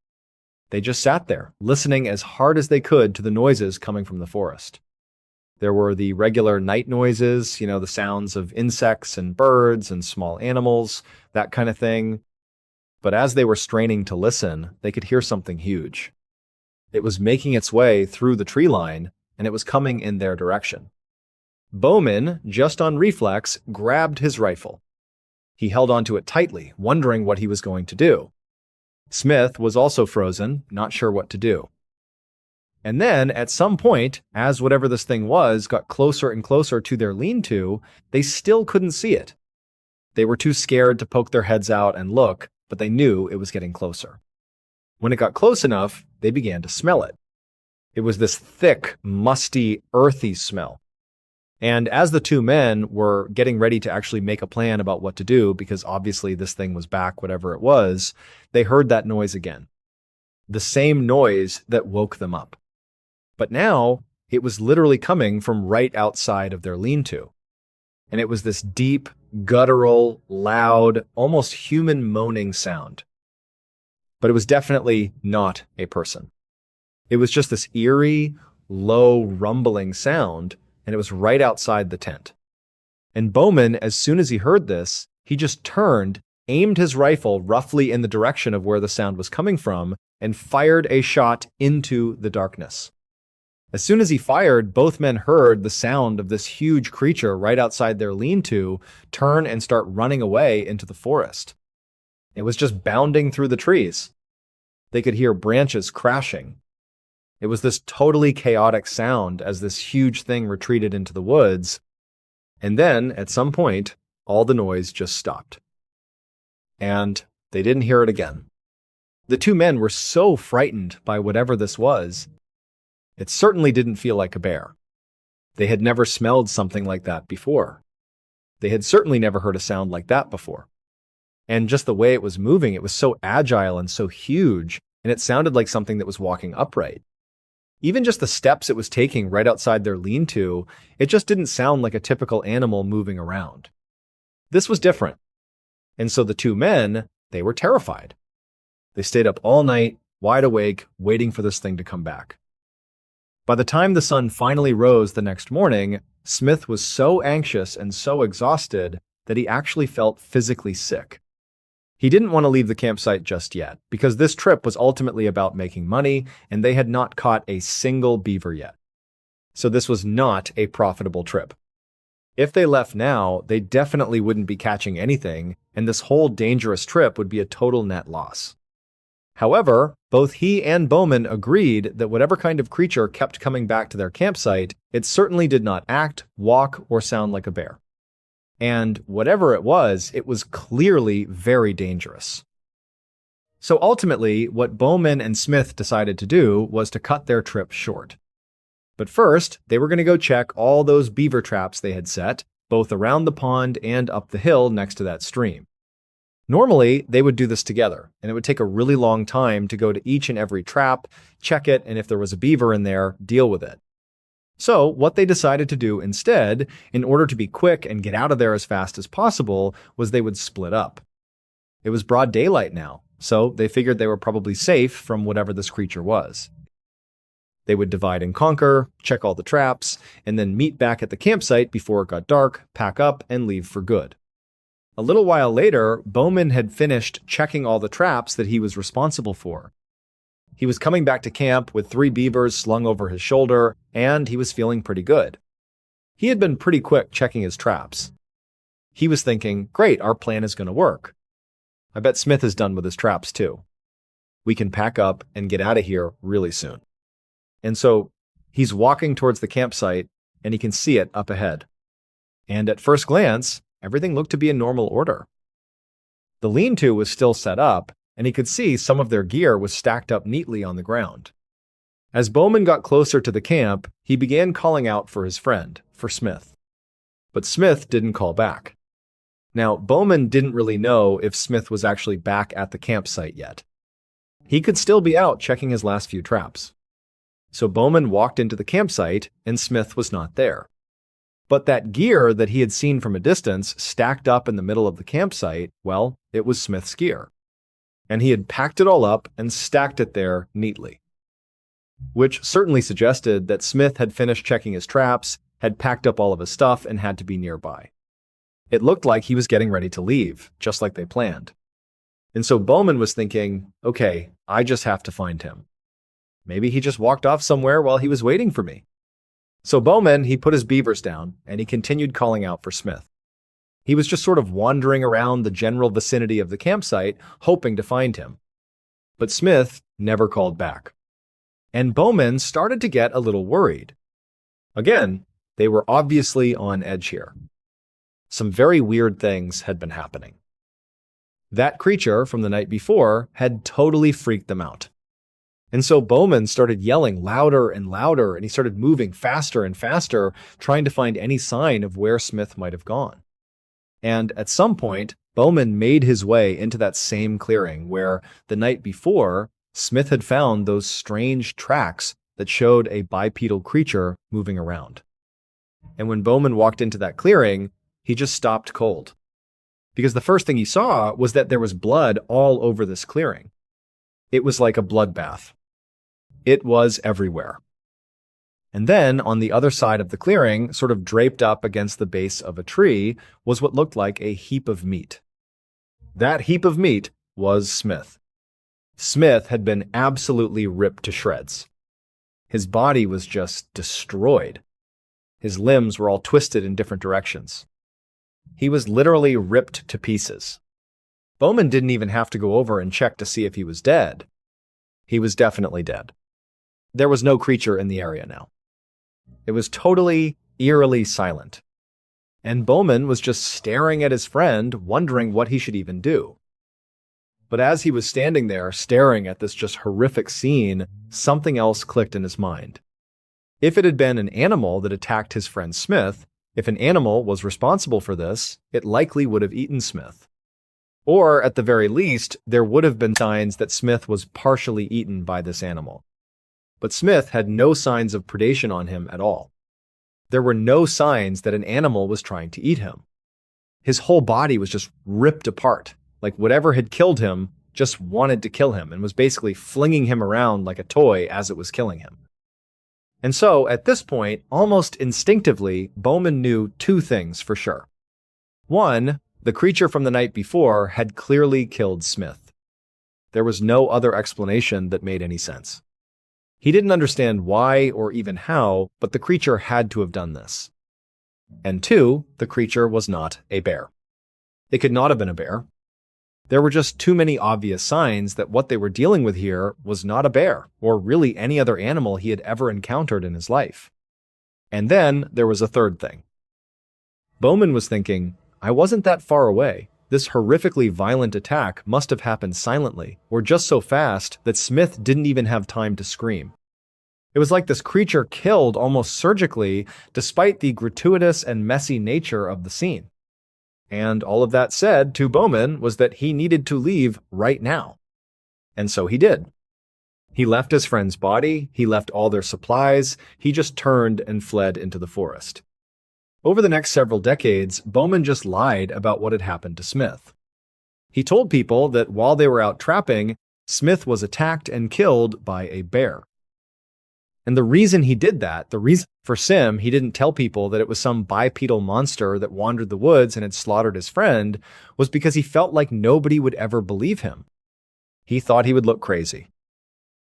They just sat there, listening as hard as they could to the noises coming from the forest. There were the regular night noises, the sounds of insects and birds and small animals, that kind of thing. But as they were straining to listen, they could hear something huge. It was making its way through the tree line, and it was coming in their direction. Bowman, just on reflex, grabbed his rifle. He held onto it tightly, wondering what he was going to do. Smith was also frozen, not sure what to do. And then, at some point, as whatever this thing was got closer and closer to their lean-to, they still couldn't see it. They were too scared to poke their heads out and look, but they knew it was getting closer. When it got close enough, they began to smell it. It was this thick, musty, earthy smell. And as the two men were getting ready to actually make a plan about what to do, because obviously this thing was back, whatever it was, they heard that noise again. The same noise that woke them up. But now, it was literally coming from right outside of their lean-to. And it was this deep, guttural, loud, almost human moaning sound. But it was definitely not a person. It was just this eerie, low, rumbling sound, and it was right outside the tent. And Bowman, as soon as he heard this, he just turned, aimed his rifle roughly in the direction of where the sound was coming from, and fired a shot into the darkness. As soon as he fired, both men heard the sound of this huge creature right outside their lean-to turn and start running away into the forest. It was just bounding through the trees. They could hear branches crashing. It was this totally chaotic sound as this huge thing retreated into the woods. And then, at some point, all the noise just stopped. And they didn't hear it again. The two men were so frightened by whatever this was. It certainly didn't feel like a bear. They had never smelled something like that before. They had certainly never heard a sound like that before. And just the way it was moving, it was so agile and so huge, and it sounded like something that was walking upright. Even just the steps it was taking right outside their lean-to, it just didn't sound like a typical animal moving around. This was different. And so the two men, they were terrified. They stayed up all night, wide awake, waiting for this thing to come back. By the time the sun finally rose the next morning, Smith was so anxious and so exhausted that he actually felt physically sick. He didn't want to leave the campsite just yet, because this trip was ultimately about making money, and they had not caught a single beaver yet. So this was not a profitable trip. If they left now, they definitely wouldn't be catching anything, and this whole dangerous trip would be a total net loss. However, both he and Bowman agreed that whatever kind of creature kept coming back to their campsite, it certainly did not act, walk, or sound like a bear. And whatever it was clearly very dangerous. So ultimately, what Bowman and Smith decided to do was to cut their trip short. But first, they were going to go check all those beaver traps they had set, both around the pond and up the hill next to that stream. Normally, they would do this together, and it would take a really long time to go to each and every trap, check it, and if there was a beaver in there, deal with it. So, what they decided to do instead, in order to be quick and get out of there as fast as possible, was they would split up. It was broad daylight now, so they figured they were probably safe from whatever this creature was. They would divide and conquer, check all the traps, and then meet back at the campsite before it got dark, pack up, and leave for good. A little while later, Bowman had finished checking all the traps that he was responsible for. He was coming back to camp with 3 beavers slung over his shoulder, and he was feeling pretty good. He had been pretty quick checking his traps. He was thinking, great, our plan is going to work. I bet Smith is done with his traps too. We can pack up and get out of here really soon. And so he's walking towards the campsite, and he can see it up ahead. And at first glance, everything looked to be in normal order. The lean-to was still set up, and he could see some of their gear was stacked up neatly on the ground. As Bowman got closer to the camp, he began calling out for his friend, for Smith. But Smith didn't call back. Now, Bowman didn't really know if Smith was actually back at the campsite yet. He could still be out checking his last few traps. So Bowman walked into the campsite, and Smith was not there. But that gear that he had seen from a distance stacked up in the middle of the campsite, well, it was Smith's gear. And he had packed it all up and stacked it there neatly. Which certainly suggested that Smith had finished checking his traps, had packed up all of his stuff, and had to be nearby. It looked like he was getting ready to leave, just like they planned. And so Bowman was thinking, okay, I just have to find him. Maybe he just walked off somewhere while he was waiting for me. So Bowman, he put his beavers down, and he continued calling out for Smith. He was just sort of wandering around the general vicinity of the campsite, hoping to find him. But Smith never called back. And Bowman started to get a little worried. Again, they were obviously on edge here. Some very weird things had been happening. That creature from the night before had totally freaked them out. And so Bowman started yelling louder and louder, and he started moving faster and faster, trying to find any sign of where Smith might have gone. And at some point, Bowman made his way into that same clearing where, the night before, Smith had found those strange tracks that showed a bipedal creature moving around. And when Bowman walked into that clearing, he just stopped cold. Because the first thing he saw was that there was blood all over this clearing. It was like a bloodbath. It was everywhere. And then, on the other side of the clearing, sort of draped up against the base of a tree, was what looked like a heap of meat. That heap of meat was Smith. Smith had been absolutely ripped to shreds. His body was just destroyed. His limbs were all twisted in different directions. He was literally ripped to pieces. Bowman didn't even have to go over and check to see if he was dead. He was definitely dead. There was no creature in the area now. It was totally, eerily silent. And Bowman was just staring at his friend, wondering what he should even do. But as he was standing there, staring at this just horrific scene, something else clicked in his mind. If it had been an animal that attacked his friend Smith, if an animal was responsible for this, it likely would have eaten Smith. Or, at the very least, there would have been signs that Smith was partially eaten by this animal. But Smith had no signs of predation on him at all. There were no signs that an animal was trying to eat him. His whole body was just ripped apart, like whatever had killed him just wanted to kill him and was basically flinging him around like a toy as it was killing him. And so, at this point, almost instinctively, Bowman knew two things for sure. One, the creature from the night before had clearly killed Smith. There was no other explanation that made any sense. He didn't understand why or even how, but the creature had to have done this. And two, the creature was not a bear. It could not have been a bear. There were just too many obvious signs that what they were dealing with here was not a bear, or really any other animal he had ever encountered in his life. And then there was a third thing. Bowman was thinking, I wasn't that far away. This horrifically violent attack must have happened silently, or just so fast that Smith didn't even have time to scream. It was like this creature killed almost surgically, despite the gratuitous and messy nature of the scene. And all of that said to Bowman was that he needed to leave right now. And so he did. He left his friend's body, he left all their supplies, he just turned and fled into the forest. Over the next several decades, Bowman just lied about what had happened to Smith. He told people that while they were out trapping, Smith was attacked and killed by a bear. And the reason he did that, the reason for Sim, he didn't tell people that it was some bipedal monster that wandered the woods and had slaughtered his friend, was because he felt like nobody would ever believe him. He thought he would look crazy.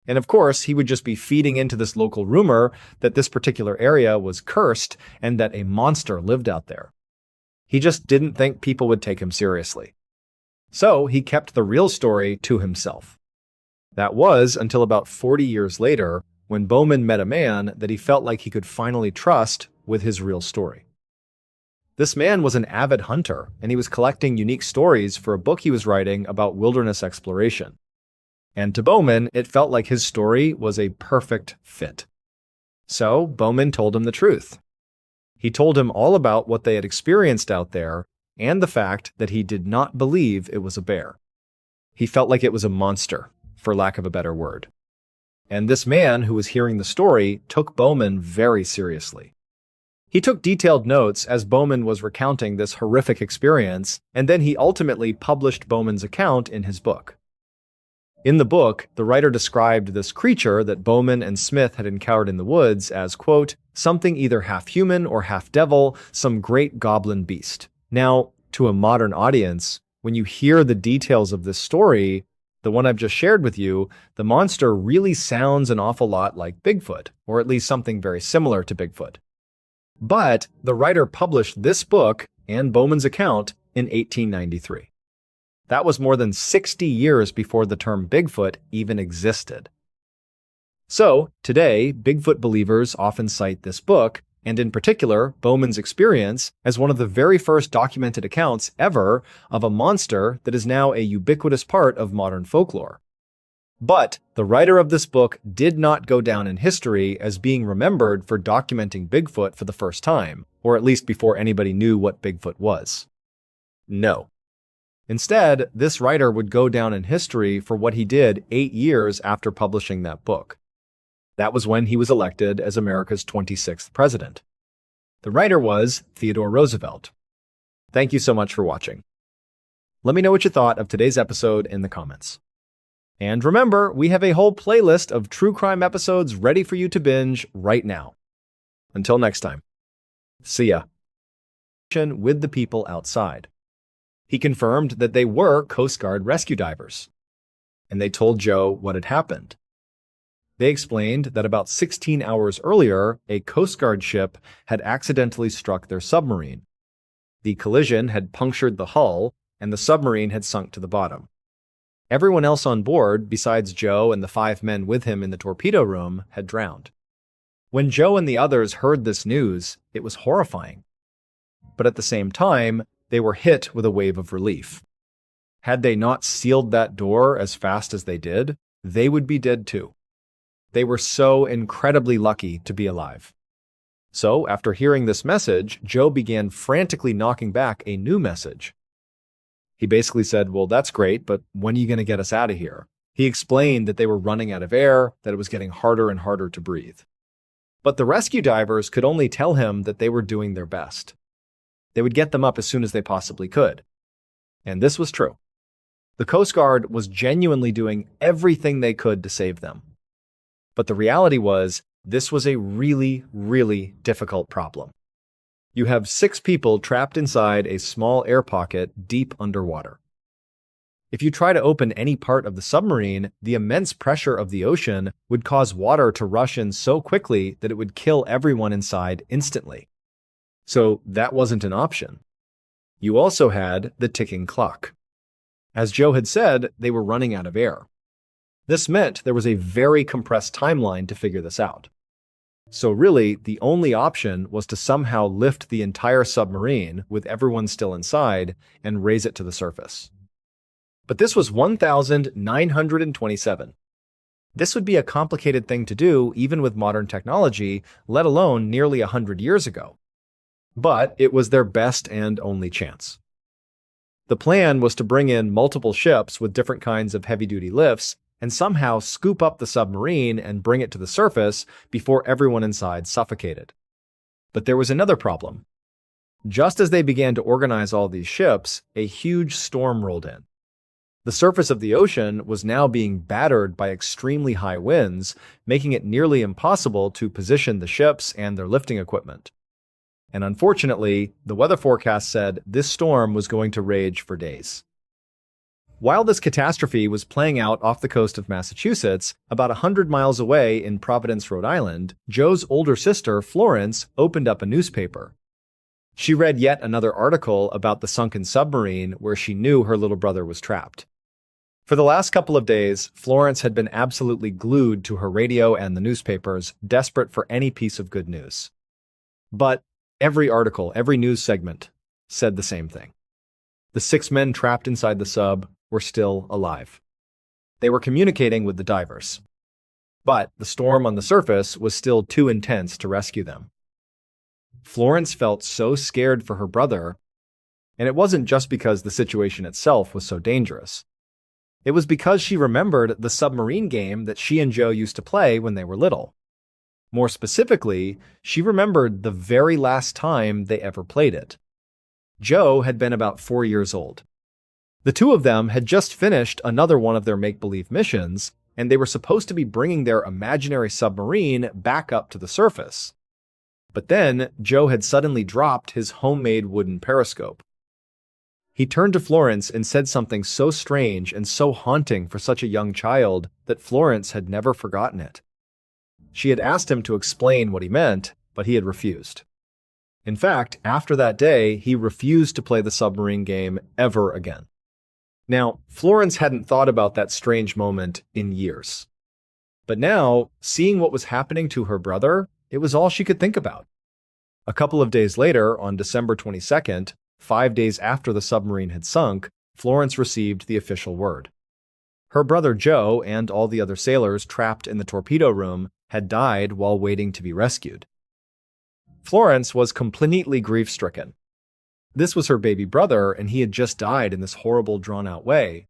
And of course, he would just be feeding into this local rumor that this particular area was cursed and that a monster lived out there. He just didn't think people would take him seriously. So he kept the real story to himself. That was until about 40 years later, when Bowman met a man that he felt like he could finally trust with his real story. This man was an avid hunter, and he was collecting unique stories for a book he was writing about wilderness exploration. And to Bowman, it felt like his story was a perfect fit. So Bowman told him the truth. He told him all about what they had experienced out there and the fact that he did not believe it was a bear. He felt like it was a monster, for lack of a better word. And this man who was hearing the story took Bowman very seriously. He took detailed notes as Bowman was recounting this horrific experience, and then he ultimately published Bowman's account in his book. In the book, the writer described this creature that Bowman and Smith had encountered in the woods as, quote, something either half human or half devil, some great goblin beast. Now, to a modern audience, when you hear the details of this story, the one I've just shared with you, the monster really sounds an awful lot like Bigfoot, or at least something very similar to Bigfoot. But the writer published this book and Bowman's account in 1893. That was more than 60 years before the term Bigfoot even existed. So, today, Bigfoot believers often cite this book, and in particular, Bowman's experience, as one of the very first documented accounts ever of a monster that is now a ubiquitous part of modern folklore. But the writer of this book did not go down in history as being remembered for documenting Bigfoot for the first time, or at least before anybody knew what Bigfoot was. No. Instead, this writer would go down in history for what he did 8 years after publishing that book. That was when he was elected as America's 26th president. The writer was Theodore Roosevelt. Thank you so much for watching. Let me know what you thought of today's episode in the comments. And remember, we have a whole playlist of true crime episodes ready for you to binge right now. Until next time. See ya. With the people outside. He confirmed that they were Coast Guard rescue divers. And they told Joe what had happened. They explained that about 16 hours earlier, a Coast Guard ship had accidentally struck their submarine. The collision had punctured the hull, and the submarine had sunk to the bottom. Everyone else on board, besides Joe and the 5 men with him in the torpedo room, had drowned. When Joe and the others heard this news, it was horrifying. But at the same time, they were hit with a wave of relief. Had they not sealed that door as fast as they did, they would be dead too. They were so incredibly lucky to be alive. So, after hearing this message, Joe began frantically knocking back a new message. He basically said, well, that's great, but when are you going to get us out of here? He explained that they were running out of air, that it was getting harder and harder to breathe. But the rescue divers could only tell him that they were doing their best. They would get them up as soon as they possibly could. And this was true. The Coast Guard was genuinely doing everything they could to save them. But the reality was, this was a really, really difficult problem. You have 6 people trapped inside a small air pocket deep underwater. If you try to open any part of the submarine, the immense pressure of the ocean would cause water to rush in so quickly that it would kill everyone inside instantly. So that wasn't an option. You also had the ticking clock. As Joe had said, they were running out of air. This meant there was a very compressed timeline to figure this out. So really, the only option was to somehow lift the entire submarine with everyone still inside and raise it to the surface. But this was 1927. This would be a complicated thing to do even with modern technology, let alone nearly 100 years ago. But it was their best and only chance. The plan was to bring in multiple ships with different kinds of heavy-duty lifts and somehow scoop up the submarine and bring it to the surface before everyone inside suffocated. But there was another problem. Just as they began to organize all these ships, a huge storm rolled in. The surface of the ocean was now being battered by extremely high winds, making it nearly impossible to position the ships and their lifting equipment. And unfortunately, the weather forecast said this storm was going to rage for days. While this catastrophe was playing out off the coast of Massachusetts, about 100 miles away in Providence, Rhode Island, Joe's older sister, Florence, opened up a newspaper. She read yet another article about the sunken submarine where she knew her little brother was trapped. For the last couple of days, Florence had been absolutely glued to her radio and the newspapers, desperate for any piece of good news. But every article, every news segment, said the same thing. The 6 men trapped inside the sub were still alive. They were communicating with the divers. But the storm on the surface was still too intense to rescue them. Florence felt so scared for her brother, and it wasn't just because the situation itself was so dangerous. It was because she remembered the submarine game that she and Joe used to play when they were little. More specifically, she remembered the very last time they ever played it. Joe had been about 4 years old. The two of them had just finished another one of their make-believe missions, and they were supposed to be bringing their imaginary submarine back up to the surface. But then, Joe had suddenly dropped his homemade wooden periscope. He turned to Florence and said something so strange and so haunting for such a young child that Florence had never forgotten it. She had asked him to explain what he meant, but he had refused. In fact, after that day, he refused to play the submarine game ever again. Now, Florence hadn't thought about that strange moment in years. But now, seeing what was happening to her brother, it was all she could think about. A couple of days later, on December 22nd, 5 days after the submarine had sunk, Florence received the official word. Her brother Joe and all the other sailors trapped in the torpedo room had died while waiting to be rescued. Florence was completely grief-stricken. This was her baby brother, and he had just died in this horrible, drawn-out way.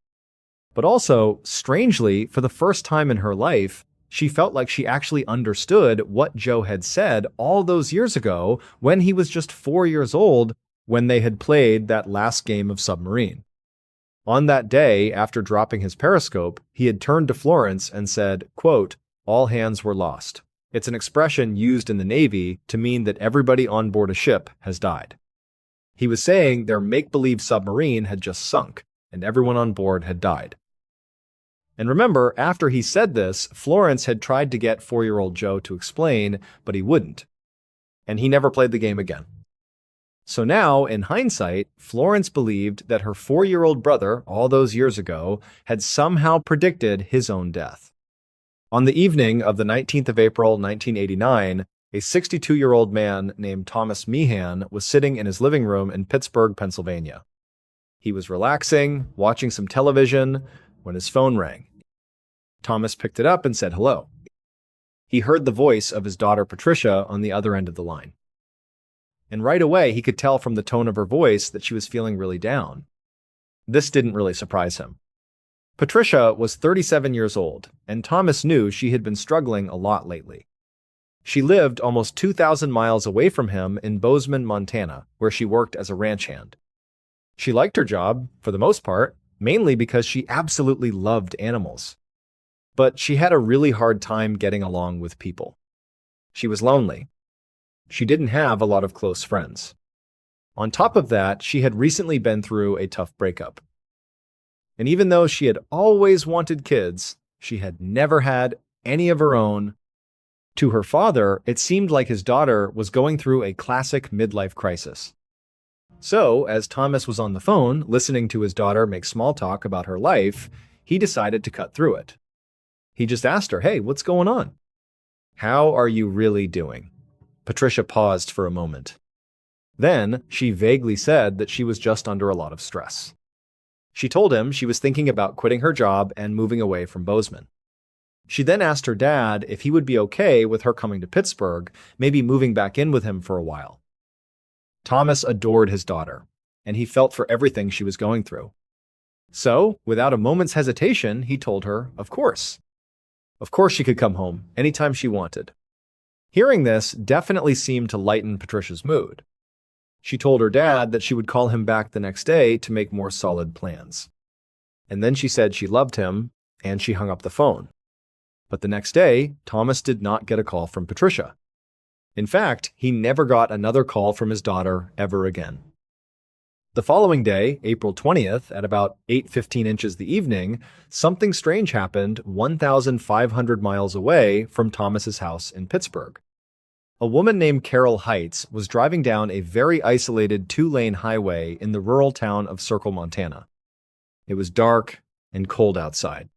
But also, strangely, for the first time in her life, she felt like she actually understood what Joe had said all those years ago when he was just 4 years old when they had played that last game of submarine. On that day, after dropping his periscope, he had turned to Florence and said, quote, "All hands were lost." It's an expression used in the Navy to mean that everybody on board a ship has died. He was saying their make-believe submarine had just sunk, and everyone on board had died. And remember, after he said this, Florence had tried to get 4-year-old Joe to explain, but he wouldn't. And he never played the game again. So now, in hindsight, Florence believed that her 4-year-old brother, all those years ago, had somehow predicted his own death. On the evening of the 19th of April, 1989, a 62-year-old man named Thomas Meehan was sitting in his living room in Pittsburgh, Pennsylvania. He was relaxing, watching some television, when his phone rang. Thomas picked it up and said hello. He heard the voice of his daughter Patricia on the other end of the line. And right away, he could tell from the tone of her voice that she was feeling really down. This didn't really surprise him. Patricia was 37 years old, and Thomas knew she had been struggling a lot lately. She lived almost 2,000 miles away from him in Bozeman, Montana, where she worked as a ranch hand. She liked her job, for the most part, mainly because she absolutely loved animals. But she had a really hard time getting along with people. She was lonely. She didn't have a lot of close friends. On top of that, she had recently been through a tough breakup. And even though she had always wanted kids, she had never had any of her own. To her father, it seemed like his daughter was going through a classic midlife crisis. So, as Thomas was on the phone, listening to his daughter make small talk about her life, he decided to cut through it. He just asked her, "Hey, what's going on? How are you really doing?" Patricia paused for a moment. Then, she vaguely said that she was just under a lot of stress. She told him she was thinking about quitting her job and moving away from Bozeman. She then asked her dad if he would be okay with her coming to Pittsburgh, maybe moving back in with him for a while. Thomas adored his daughter, and he felt for everything she was going through. So, without a moment's hesitation, he told her, of course. Of course she could come home anytime she wanted. Hearing this definitely seemed to lighten Patricia's mood. She told her dad that she would call him back the next day to make more solid plans. And then she said she loved him, and she hung up the phone. But the next day, Thomas did not get a call from Patricia. In fact, he never got another call from his daughter ever again. The following day, April 20th, at about 8:15 inches the evening, something strange happened 1,500 miles away from Thomas's house in Pittsburgh. A woman named Carol Heights was driving down a very isolated 2-lane highway in the rural town of Circle, Montana. It was dark and cold outside.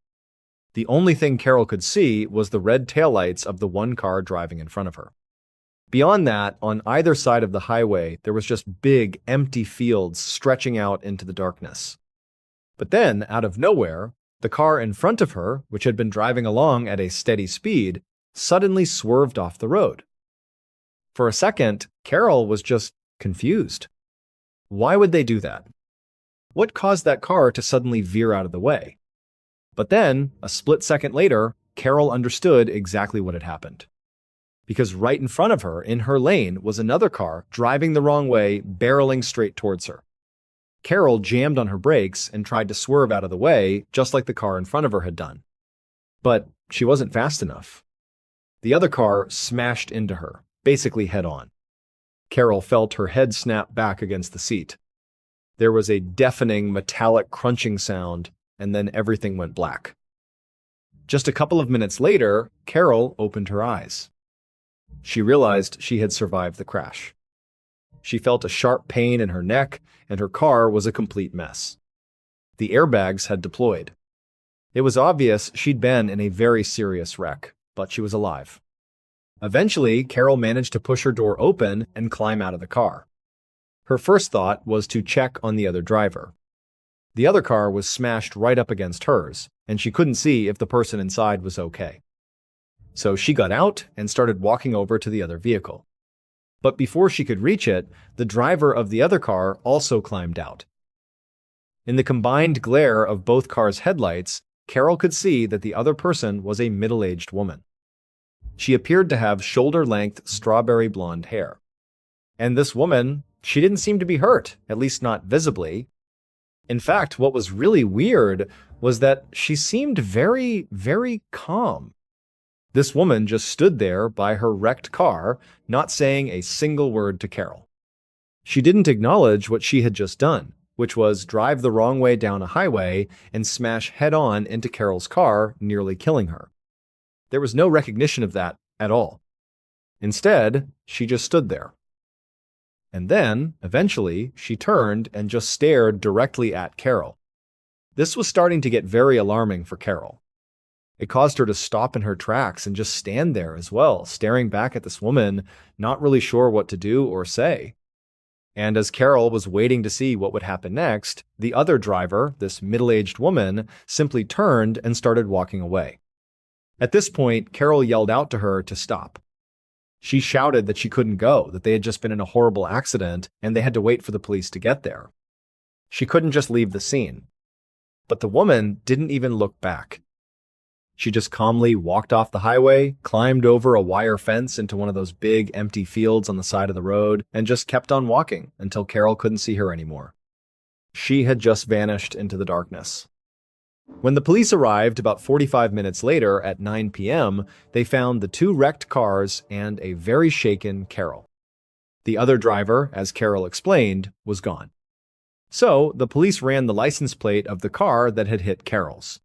The only thing Carol could see was the red taillights of the one car driving in front of her. Beyond that, on either side of the highway, there was just big, empty fields stretching out into the darkness. But then, out of nowhere, the car in front of her, which had been driving along at a steady speed, suddenly swerved off the road. For a second, Carol was just confused. Why would they do that? What caused that car to suddenly veer out of the way? But then, a split second later, Carol understood exactly what had happened. because right in front of her, in her lane, was another car driving the wrong way, barreling straight towards her. Carol jammed on her brakes and tried to swerve out of the way, just like the car in front of her had done. But she wasn't fast enough. The other car smashed into her, basically head-on. Carol felt her head snap back against the seat. There was a deafening, metallic crunching sound, and then everything went black. Just a couple of minutes later, Carol opened her eyes. She realized she had survived the crash. She felt a sharp pain in her neck, and her car was a complete mess. The airbags had deployed. It was obvious she'd been in a very serious wreck, but she was alive. Eventually, Carol managed to push her door open and climb out of the car. Her first thought was to check on the other driver. The other car was smashed right up against hers, and she couldn't see if the person inside was okay. So she got out and started walking over to the other vehicle. But before she could reach it, the driver of the other car also climbed out. In the combined glare of both cars' headlights, Carol could see that the other person was a middle-aged woman. She appeared to have shoulder-length strawberry blonde hair. And this woman, she didn't seem to be hurt, at least not visibly. In fact, what was really weird was that she seemed very, very calm. This woman just stood there by her wrecked car, not saying a single word to Carol. She didn't acknowledge what she had just done, which was drive the wrong way down a highway and smash head-on into Carol's car, nearly killing her. There was no recognition of that at all. Instead, she just stood there. And then, eventually, she turned and just stared directly at Carol. This was starting to get very alarming for Carol. It caused her to stop in her tracks and just stand there as well, staring back at this woman, not really sure what to do or say. And as Carol was waiting to see what would happen next, the other driver, this middle-aged woman, simply turned and started walking away. At this point, Carol yelled out to her to stop. She shouted that she couldn't go, that they had just been in a horrible accident, and they had to wait for the police to get there. She couldn't just leave the scene. But the woman didn't even look back. She just calmly walked off the highway, climbed over a wire fence into one of those big empty fields on the side of the road, and just kept on walking until Carol couldn't see her anymore. She had just vanished into the darkness. When the police arrived about 45 minutes later at 9 p.m., they found the two wrecked cars and a very shaken Carol. The other driver, as Carol explained, was gone. So the police ran the license plate of the car that had hit Carol's.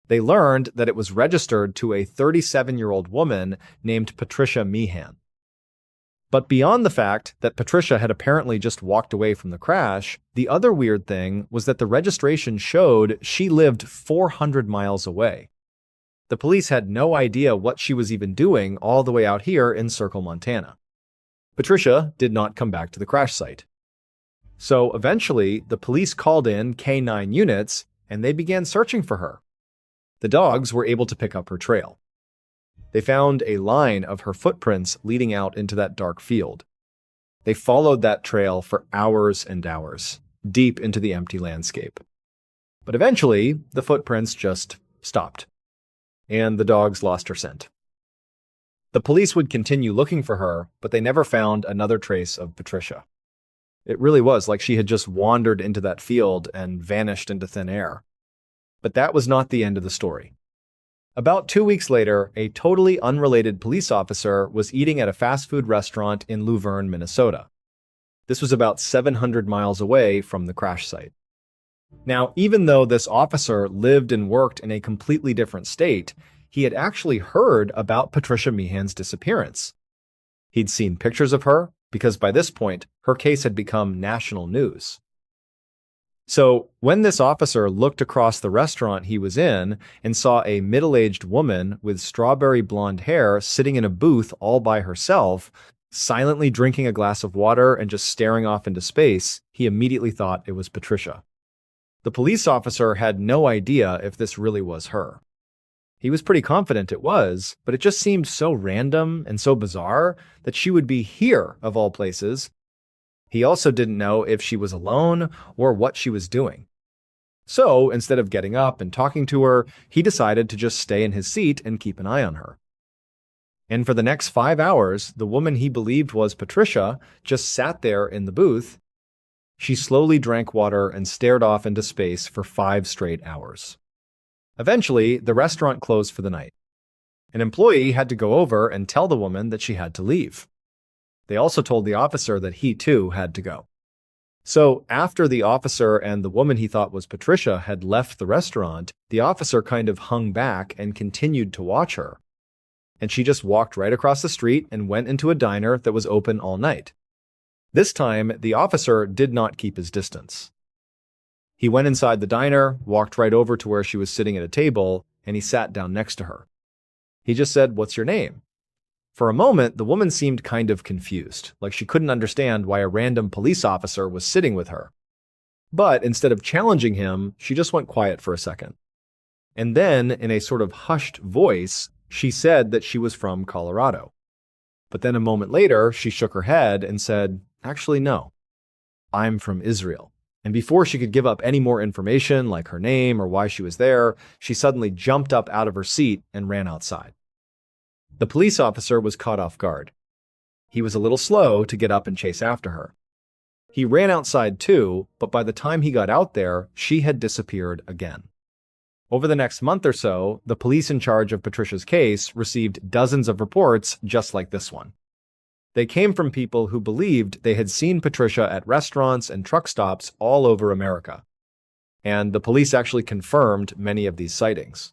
They learned that it was registered to a 37-year-old woman named Patricia Meehan. But beyond the fact that Patricia had apparently just walked away from the crash, the other weird thing was that the registration showed she lived 400 miles away. The police had no idea what she was even doing all the way out here in Circle, Montana. Patricia did not come back to the crash site. So eventually, the police called in K9 units, and they began searching for her. The dogs were able to pick up her trail. They found a line of her footprints leading out into that dark field. They followed that trail for hours and hours, deep into the empty landscape. But eventually, the footprints just stopped, and the dogs lost her scent. The police would continue looking for her, but they never found another trace of Patricia. It really was like she had just wandered into that field and vanished into thin air. But that was not the end of the story. About 2 weeks later, a totally unrelated police officer was eating at a fast food restaurant in Luverne, Minnesota. This was about 700 miles away from the crash site. Now, even though this officer lived and worked in a completely different state, he had actually heard about Patricia Meehan's disappearance. He'd seen pictures of her, because by this point, her case had become national news. So when this officer looked across the restaurant he was in and saw a middle-aged woman with strawberry blonde hair sitting in a booth all by herself, silently drinking a glass of water and just staring off into space, he immediately thought it was Patricia. The police officer had no idea if this really was her. He was pretty confident it was, but it just seemed so random and so bizarre that she would be here, of all places. He also didn't know if she was alone or what she was doing. So, instead of getting up and talking to her, he decided to just stay in his seat and keep an eye on her. And for the next 5 hours, the woman he believed was Patricia just sat there in the booth. She slowly drank water and stared off into space for 5 straight hours. Eventually, the restaurant closed for the night. An employee had to go over and tell the woman that she had to leave. They also told the officer that he too had to go. So after the officer and the woman he thought was Patricia had left the restaurant, the officer kind of hung back and continued to watch her. And she just walked right across the street and went into a diner that was open all night. This time, the officer did not keep his distance. He went inside the diner, walked right over to where she was sitting at a table, and he sat down next to her. He just said, "What's your name?" For a moment, the woman seemed kind of confused, like she couldn't understand why a random police officer was sitting with her. But instead of challenging him, she just went quiet for a second. And then, in a sort of hushed voice, she said that she was from Colorado. But then a moment later, she shook her head and said, "Actually, no. I'm from Israel." And before she could give up any more information, like her name or why she was there, she suddenly jumped up out of her seat and ran outside. The police officer was caught off guard. He was a little slow to get up and chase after her. He ran outside too, but by the time he got out there, she had disappeared again. Over the next month or so, the police in charge of Patricia's case received dozens of reports just like this one. They came from people who believed they had seen Patricia at restaurants and truck stops all over America. And the police actually confirmed many of these sightings.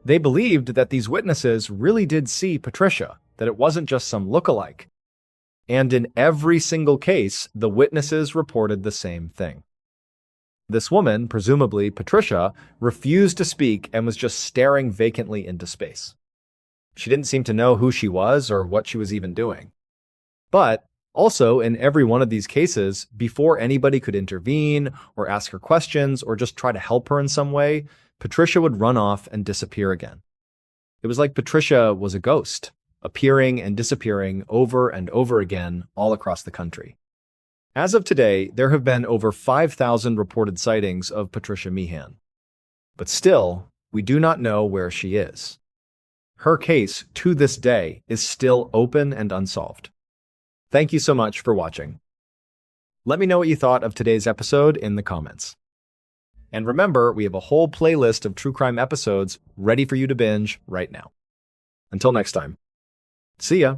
They believed that these witnesses really did see Patricia, that it wasn't just some look-alike. And in every single case, the witnesses reported the same thing. This woman, presumably Patricia, refused to speak and was just staring vacantly into space. She didn't seem to know who she was or what she was even doing. But also, in every one of these cases, before anybody could intervene or ask her questions or just try to help her in some way, Patricia would run off and disappear again. It was like Patricia was a ghost, appearing and disappearing over and over again all across the country. As of today, there have been over 5,000 reported sightings of Patricia Meehan. But still, we do not know where she is. Her case, to this day, is still open and unsolved. Thank you so much for watching. Let me know what you thought of today's episode in the comments. And remember, we have a whole playlist of true crime episodes ready for you to binge right now. Until next time. See ya!